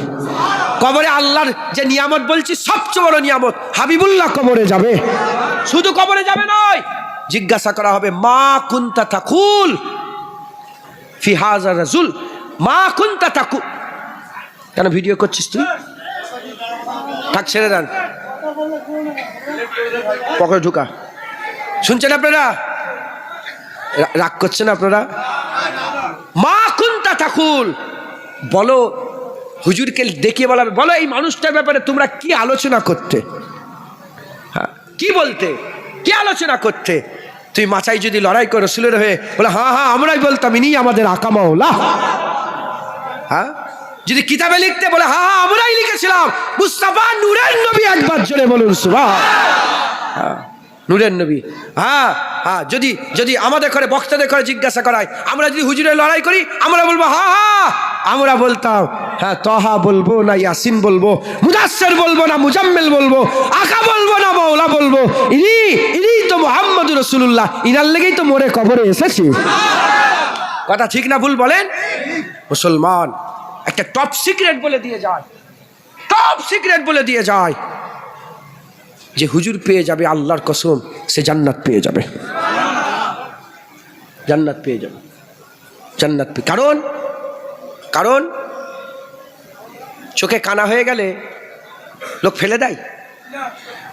S1: কবরে আল্লাহর যে নিয়ামত বলছি সবচেয়ে বড় নিয়ামত হাবিবুল্লাহ কবরে যাবে। শুধু কবরে যাবে নয়, জিজ্ঞাসা করা হবে মা কুনতা তাকুল ফি হাযা রাজুল, মা কুনতা তাকুল। কেন ভিডিও করছিস তুই? থাক, ছেড়ে দেন, পকেটে ঢুকা। শুনছেন আপনারা? রাগ করছেন আপনারা? মা কুনতা তাকুল, বলো হুজুরকে দেখিয়ে বলা, বলো এই মানুষটার ব্যাপারে তোমরা কি আলোচনা করতে, হ্যাঁ কি বলতে, কি আলোচনা করতে? তুই মাচাই যদি লড়াই করো রসুলের হয়ে, বলে হ্যাঁ হ্যাঁ আমরাই বলতাম ইনি আমাদের আকা মাওলা। হ্যাঁ যদি কিতাবে লিখতে, বলে হ্যাঁ হ্যাঁ আমরাই লিখেছিলাম মুস্তাফা নূরের নবী, একবার জোরে বলুন সুবহান। নূরের নবী। হ্যাঁ হ্যাঁ, যদি আমাদের ঘরে বক্তাদের ঘরে জিজ্ঞাসা করায়, আমরা যদি হুজুরের লড়াই করি, আমরা বলবো হ্যাঁ হ্যাঁ আমরা বলতাম, হ্যাঁ তহা বলবো না ইয়াসিন বলবো, মুদাসসির বলবো না মুজাম্মিল বলবো, আকা বলবো না মাওলা বলবো, ইনি তো মুহাম্মদুর রাসূলুল্লাহ, ইনার লেগেই তো মরে কবরে এসেছি। কথা ঠিক না ভুল বলেন? মুসলমান একটা টপ সিক্রেট বলে দিয়ে যায়, টপ সিক্রেট বলে দিয়ে যায়, যে হুজুর পেয়ে যাবে আল্লাহর কসম সে জান্নাত পেয়ে যাবে, জান্নাত পেয়ে যাবে, জান্নাত পেয়ে। কারণ চোখে কানা হয়ে গেলে লোক ফেলে দেয়,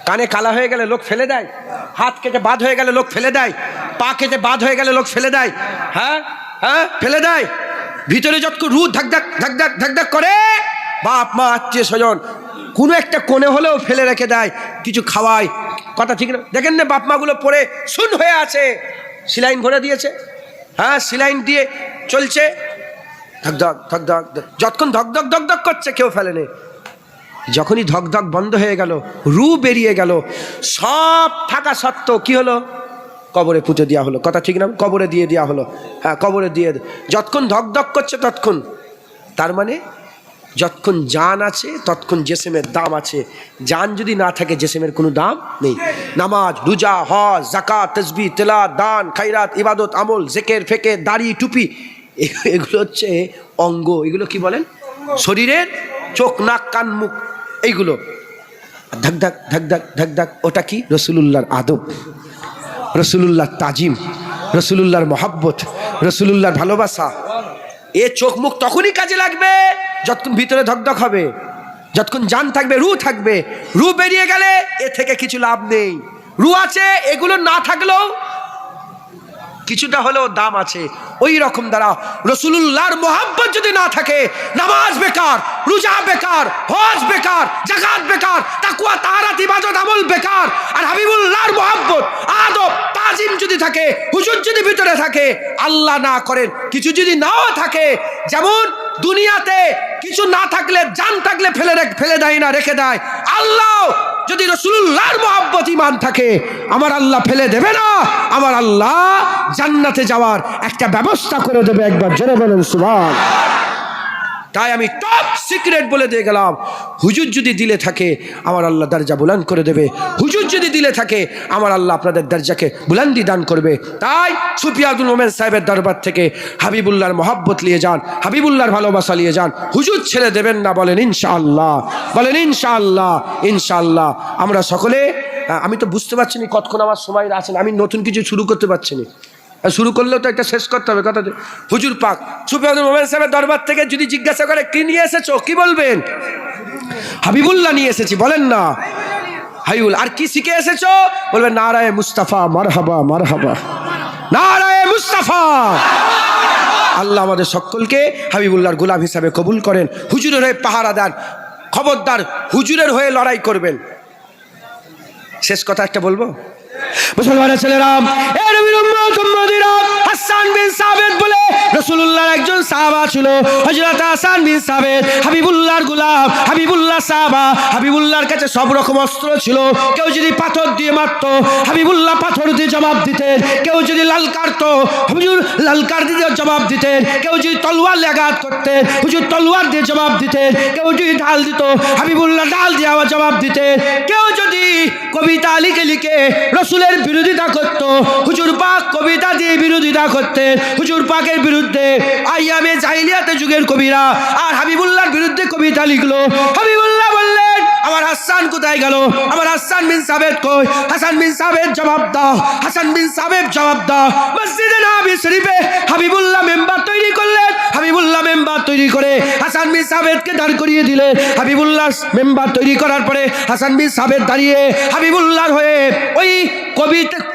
S1: কানে কালা হয়ে গেলে লোক ফেলে দেয়, হাত কেটে বাদ হয়ে গেলে লোক ফেলে দেয়, পা কেটে বাদ হয়ে গেলে লোক ফেলে দেয়, হ্যাঁ হ্যাঁ ফেলে দেয়। ভিতরে যতক্ষণ রু ধাকধাক ধাকধাক ধাকধাক করে, বাপ মা আত্মীয় স্বজন কোনো একটা কোণে হলেও ফেলে রেখে দেয়, কিছু খাওয়ায়। কথা ঠিক না? দেখেন না বাপ মাগুলো পড়ে শুন হয়ে আছে, সিলাইন ভরে দিয়েছে, হ্যাঁ সিলাইন দিয়ে চলছে, ধকধক ধকধক, যতক্ষণ ধকধক ধকধক করছে কেউ ফেলেনি। যখনই ধকধক বন্ধ হয়ে গেল, রু বেরিয়ে গেল, সব থাকা সত্ত্বেও কি হলো? কবরে পুঁতে দেওয়া হলো। কথা ঠিক না? কবরে দিয়ে দেওয়া হলো, হ্যাঁ কবরে দিয়ে। যতক্ষণ ধকধক করছে ততক্ষণ, তার মানে যতক্ষণ জান আছে ততক্ষণ জেসেমের দাম আছে, জান যদি না থাকে জেসেমের কোনো দাম নেই। নামাজ, রোজা, হজ, যাকাত, তাসবিহ, তেলাওয়াত, দান, খায়রাত, ইবাদত, আমল, জিকির, ফিকির, দাড়ি, টুপি, এগুলো হচ্ছে অঙ্গ। এগুলো কি বলেন? শরীরের চোখ, নাক, কান, মুখ, এইগুলো ধাকধাক ধাকধাক ধাকধাক। ওটা কি? রসুলুল্লাহর আদব, রসুলুল্লাহর তাজিম, রসুলুল্লাহর মহাব্বত, রসুলুল্লাহর ভালোবাসা। এ চোখ মুখ তখনই কাজে লাগবে যতক্ষণ ভিতরে ধকধক হবে, যতক্ষণ জান থাকবে, রু থাকবে। রু বেরিয়ে গেলে এ থেকে কিছু লাভ নেই। রু আছে, এগুলো না থাকলেও কিছুটা হলেও দাম আছে। ওই রকম দ্বারা রসুলুল্লাহর মোহাব্বত যদি না থাকে, নামাজ বেকার, রোজা বেকার, হজ বেকার, যাকাত বেকার, তাকওয়া, তাহারাত, ইবাদত, আমল বেকার। আর হাবিবুল্লাহর মোহাব্বত, আদব, তাজিম যদি থাকে, হুজুর যদি ভিতরে থাকে, আল্লাহ না করেন কিছু যদি নাও থাকে, যেমন দুনিয়াতে কিছু না থাকলে জান থাকলে ফেলে দেয় না, রেখে দেয়, আল্লাহ যদি রসুলুল্লাহর মোহাব্বত ঈমান থাকে, আমার আল্লাহ ফেলে দেবে না, আমার আল্লাহ জান্নাতে যাওয়ার একটা ব্যবস্থা করে দেবে। একবার জোরে বলেন সুবহান। তাই আমি টপ সিক্রেট বলে দিয়ে গেলাম, হুজুর যদি দিলে থাকে আমার আল্লাহ দরজা বুলন্দ করে দেবে, হুজুর যদি দিলে থাকে আমার আল্লাহ আপনাদের দরজাকে বুলন্দি দান করবে। তাই সুফিয়াতুল মোমেন সাহেবের দরবার থেকে হাবিবুল্লাহর মহব্বত নিয়ে যান, হাবিবুল্লাহর ভালোবাসা নিয়ে যান, হুজুর ছেড়ে দেবেন না। বলেন ইনশাআল্লাহ, বলেন ইনশাআল্লাহ। ইনশাআল্লাহ আমরা সকলে, আমি তো বুঝতে পারছি না কতক্ষণ আমার সময় আছে, আমি নতুন কিছু শুরু করতে পারছি না, শুরু করলেও তো একটা শেষ করতে হবে। কথা হুজুর পাক সুফিয়াতুল মোমেন সাহেবের দরবার থেকে যদি জিজ্ঞাসা করে কি নিয়ে এসেছো, কি বলবেন? হাবিবুল্লাহ নিয়ে এসেছি। বলেন না হাইউল। আর কি শিখে এসেছো? বলবেন নারায়ে মুস্তাফা মারহাবা মারহাবা, নারায়ে মুস্তাফা। আল্লাহ আমাদের সকলকে হাবিবুল্লাহর গোলাম হিসাবে কবুল করেন। হুজুরের হয়ে পাহারা দেন, খবরদার হুজুরের হয়ে লড়াই করবেন। শেষ কথা একটা বলবো, মুসলমানের ছেলেরা, এ নবীর উম্মত উম্মতিরা, হাসান বিন সাবিত বলে রাসূলুল্লাহর একজন সাহাবা ছিল। হযরত হাসান বিন সাবিত হাবিবুল্লাহর গোলাম, হাবিবুল্লাহ সাহাবা। হাবিবুল্লাহর কাছে সব রকম অস্ত্র ছিল। কেউ যদি পাথর দিয়ে মারতো, হাবিবুল্লাহ পাথর দিয়ে জবাব দিতেন। কেউ যদি লালকারতো, হুজুর লালকার দিয়ে জবাব দিতেন। কেউ যদি তলোয়ার দিয়ে আঘাত করতেন, হুজুর তলোয়ার দিয়ে জবাব দিতেন। কেউ যদি ঢাল দিত, হাবিবুল্লাহ ঢাল দিয়ে আবার জবাব দিতেন। কেউ যদি কবিতা লিখে লিখে রসুলের বিরোধিতা করতো, হুজুর পাক কবিতা দিয়ে বিরোধিতা করতেন। হুজুর পাকের বিরুদ্ধে আইয়ামে জাহিলিয়াতের যুগের কবিরা আর হাবিবুল্লাহর বিরুদ্ধে কবিতা লিখলো। হাবিবুল্লাহ বললেন, আমার হাসান কোথায় গেল? আমার হাসান বিন সাবিত কই? হাসান বিন সাবিত জবাব দাও, হাসান বিন সাবিত জবাব দাও। মসজিদে নববী শরীফে হাবিবুল্লাহ মেম্বার তৈরি করলেন। হাবিবুল্লাহ মেম্বার তৈরি করে হাসান বিন সাবিতকে দাঁড় করিয়ে দিলেন। হাবিবুল্লাহ মেম্বার তৈরি করার পরে হাসান বিন সাবিত দাঁড়িয়ে হাবিবুল্লাহর হয়ে ওই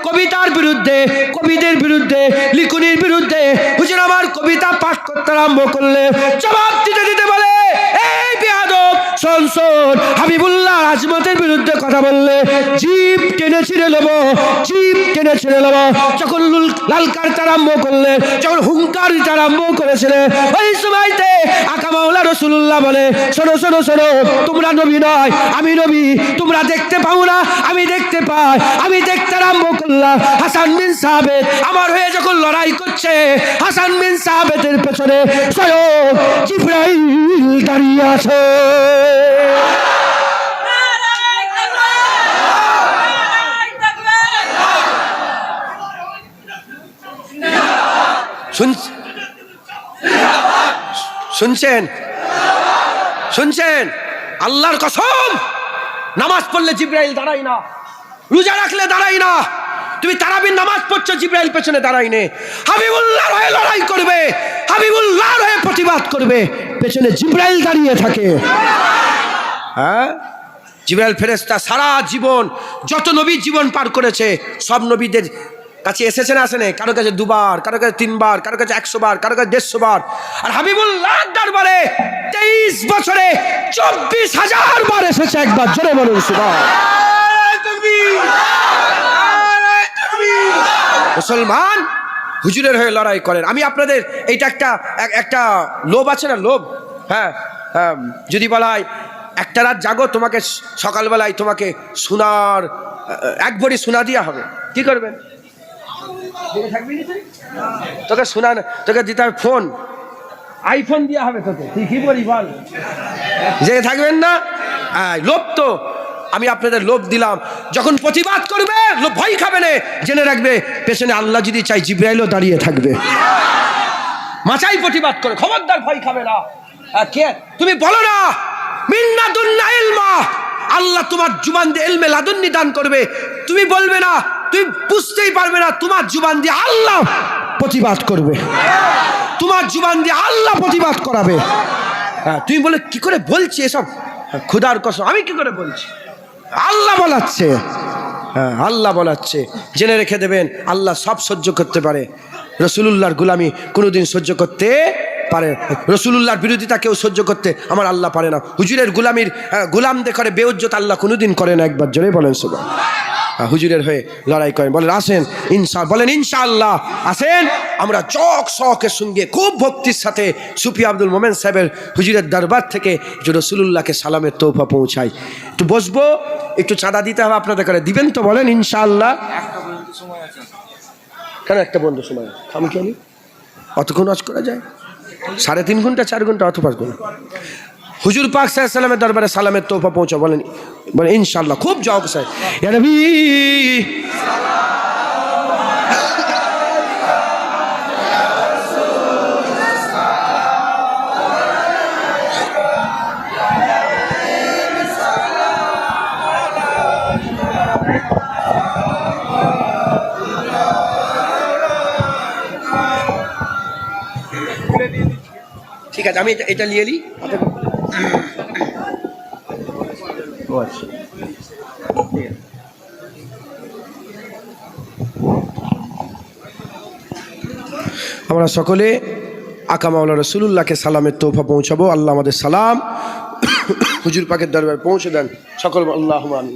S1: কবিতার বিরুদ্ধে, কবিদের বিরুদ্ধে, লিখনির বিরুদ্ধে হুজুর আমার কবিতা পাঠ করতে আরম্ভ করলে। জবাব দিতে দিতে বলে, এই বেয়াদব, শোন শোন, হাবিবুল্লাহ আজমতের বিরুদ্ধে কথা বললে জিভ টেনে ছিঁড়ে নেবো, জিভ টেনে ছিঁড়ে নেবো। যখন লালকার আরম্ভ করলে, যখন হুঙ্কার আরম্ভ করেছিলেন, ওই সময়তে আকা মাওলা রাসূলুল্লাহ বলে, শোনো শোনো শোনো, তোমরা নবী নয়, আমি নবী। তোমরা দেখতে পাও না, আমি দেখতে পাই। আমি দেখতে আরম্ভ করলাম হাসান বিন সাবিত আমার হয়ে যখন লড়াই করছে, হাসান বিন সাবিতের পেছনে স্বয়ং জিবরাইল দাঁড়িয়ে আছে। শুনছেন শুনছেন? আল্লাহর কসম, নামাজ পড়লে জিবরাইল দাঁড়াই না, রোজা রাখলে দাঁড়াই না। তুমি তারাবির নামাজ পড়ছো, জিবরাইল পেছনে দাঁড়াই নে। হাবিবুল্লাহর হয়ে লড়াই করবে, হাবিবুল্লাহর হয়ে প্রতিবাদ করবে, পেছনে জিবরাইল দাঁড়িয়ে থাকে। হ্যাঁ, জিবরাইল ফেরেশতা সারা জীবন যত নবী জীবন পার করেছে সব নবীদের কাছে এসেছে না আসেনে? কারো কাছে 2 বার, কারো কাছে 3 বার, কারো কাছে 100 বার, কারো কাছে 150 বার। আর হাবিবুল্লাহ দরবারে 23 বছরে 24,000 বার এসেছে একবার। জোরে বলুন সুবহানাল্লাহ। মুসলমান হুজুরের হয়ে লড়াই করেন। আমি আপনাদের এইটা একটা লোভ আছে না, লোভ। হ্যাঁ, যদি বলা হয় একটা রাত জাগো, তোমাকে সকালবেলায় তোমাকে সোনার 1 ভরি সোনা দেওয়া হবে, কি করবেন? তোকে শোনা, তোকে দিতে হবে ফোন, আইফোন দেওয়া হবে তোকে, তুই কি বলি বল, যে থাকবেন না? লোভ তো আমি আপনাদের লোভ দিলাম। যখন প্রতিবাদ করবে লোভ ভয় খাবে না, জেনে রাখবে পেছনে আল্লাহ যদি চাই জিবরাইলও দাঁড়িয়ে থাকবে। মাচাই প্রতিবাদ করে, খবরদার ভয় খাবে না। কে তুমি বলো না মিন্না দুন্না ইলমা, আল্লাহ তোমার জুবান দিয়ে ইলমে লাদুন্নি দান করবে। তুমি বলবে না, তুমি বুঝতেই পারবে না, তোমার জুবান দিয়ে আল্লাহ প্রতিবাদ করবে, তোমার জুবান দিয়ে আল্লাহ প্রতিবাদ করাবে। তুমি বলে কি করে বলছি এসব? খোদার কসম, আমি কি করে বলছি? আল্লাহ বলাচ্ছে, আল্লাহ বলাচ্ছে। জেনে রেখে দেবেন, আল্লাহ সব সহ্য করতে পারে, রাসূলুল্লাহর গোলামি কোনোদিন সহ্য করতে পারে। রাসূলুল্লাহর বিরোধিতা কেউ সহ্য করতে আমার আল্লাহ পারে না। হুজুরের গোলামির গোলামদের করে বেউজ্জত আল্লাহ কোনোদিন করে না। একবার জোরে বলেন সুবহানাল্লাহ। হুজুরের হয়ে লড়াই করেন, বলেন আসেন বলেন ইনশাআল্লাহ আসেন। আমরা চক শখের সঙ্গে খুব ভক্তির সাথে সুফি আব্দুল মোমেন সাহেবের হুজুরের দরবার থেকে একটু রাসূলুল্লাহকে সালামের তোহফা পৌঁছাই। একটু বসবো, একটু চাঁদা দিতে হবে আপনাদের করে, দিবেন তো? বলেন ইনশাআল্লাহ। কেন একটা বন্ধু সময় আমি কি অতক্ষণ আজ করা যায়? 3.5 ঘন্টা 4 ঘন্টা অত 5 ঘন্টা। হুজুর পাক সাল্লাল্লাহু আলাইহি ওয়াসাল্লামের দরবারে সালামের তোহফা পৌঁছা, বলেন বলেন ইনশাআল্লাহ। খুব জওক চাই ইয়া নবী। ঠিক আছে, আমি এটা নিয়ে নিই। আমরা সকলে আকা মাওলা রাসূলুল্লাহকে সালামের তোহফা পৌঁছাবো। আল্লাহ আমাদের সালাম হুজুর পাকের দরবারে পৌঁছে দেন। সকল আল্লাহুম্মা আমিন।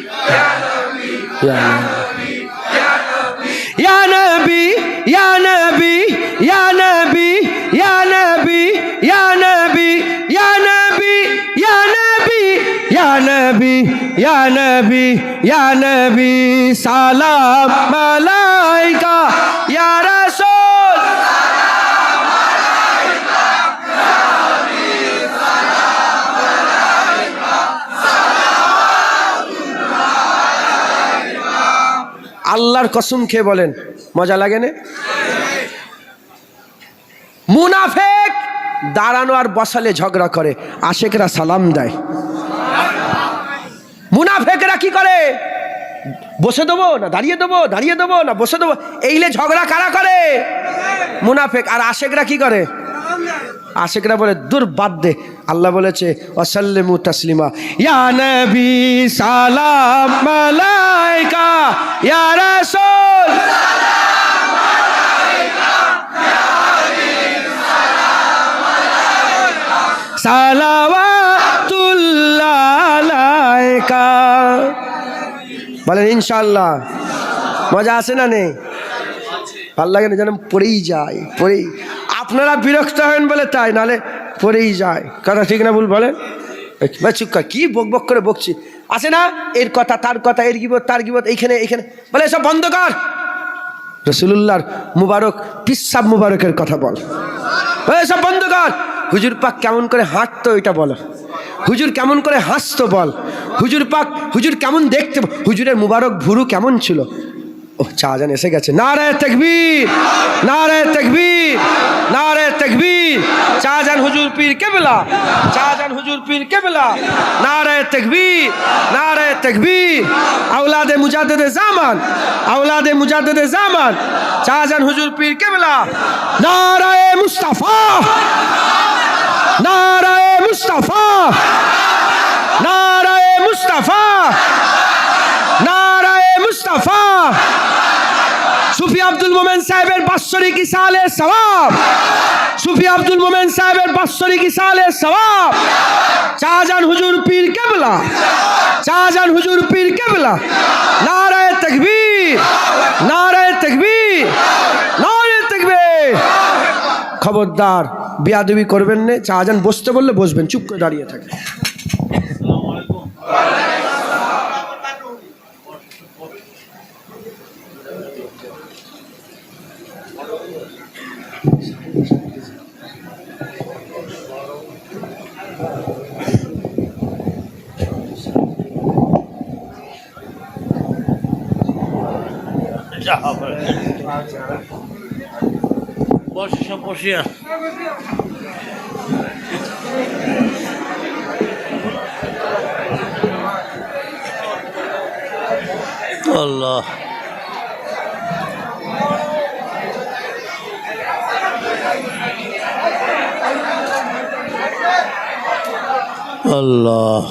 S1: या नबी सलाम अलैका या रसूल আল্লাহর কসম খেয়ে বলেন মজা লাগে না? মুনাফিক দাঁড়ানো আর বসালে ঝগড়া করে, আশেকরা সালাম দেয়। মুনাফিকরা কি করে? বসে দেবো না দাঁড়িয়ে দেবো, দাঁড়িয়ে দেবো না বসে দেবো, এইলে ঝগড়া কারা করে? মুনাফিক। আর আশেকরা কি করে? আশেকরা বলে দূর বাদ দে। আল্লাহ বলেছে ওয়াসাল্লিমু তাসলিমা ইয়া নবী সালাম আলাইকা ইয়া রাসূল সালাম আলাইকা ইয়া হাবিব সালাম আলাইকা সালাওয়াতুল্লাহ আলাইকা। বলেন ইনশাআল্লাহ। মজা আছে না নেই? ভালো লাগে না? যেন পড়েই যায়, পড়েই। আপনারা বিরক্ত হবেন বলে তাই, নাহলে পড়েই যায়। কথা ঠিক না ভুল বলেন? চুপ কর, কি বক বক করে বকছি। আছে না এর কথা তার কথা, এর গিবত তার গিবত, এইখানে এইখানে বলে এসব বন্ধ কর। রাসূলুল্লাহর মুবারক পিসাব মুবারকের কথা বল, এসব বন্ধ কর। হুজুর পাক কেমন করে হাঁটতো এটা বলো, হুজুর কেমন করে হাসতো বল, হুজুর পাক হুজুর কেমন দেখতে, হুজুরের মুবারক ভুরু কেমন ছিল। ও চাজান এসে গেছে। নারায়ে তাকবীর, নারায়ে তাকবীর, নারায়ে তাকবীর। চাজান হুজুর পীর কেবলা, চাজান হুজুর পীর কেবলা। নারায়ে তাকবীর, নারায়ে তাকবীর। আওলাদে মুজাদ্দিদে জামান, আওলাদে মুজাদ্দিদে জামান। চাজান হুজুর পীর কেবলা। নারায়ে মুস্তাফা, নারায়ে মুস্তাফা, নারায়ে মুস্তাফা, নারায়ে মুস্তাফা। সুফি আব্দুল মোমেন সাহেবের বাৎসরিক ইসালে সওয়াব, সুফি আব্দুল মোমেন সাহেবের বাৎসরিক ইসালে সওয়াব। শাহজাহান হুজুর পীর কেবলা, শাহজাহান হুজুর পীর কেবলা। নারায়ে তাকবীর, নারায়ে তাকবীর, নারায়ে তাকবীর। খবরদার বেয়াদবি করবেন না। শাহজাহান বসতে বললে বসবেন, চুপ করে দাঁড়িয়ে থাকে।
S2: বসে সব বসিয়া আল্লাহ আল্লাহ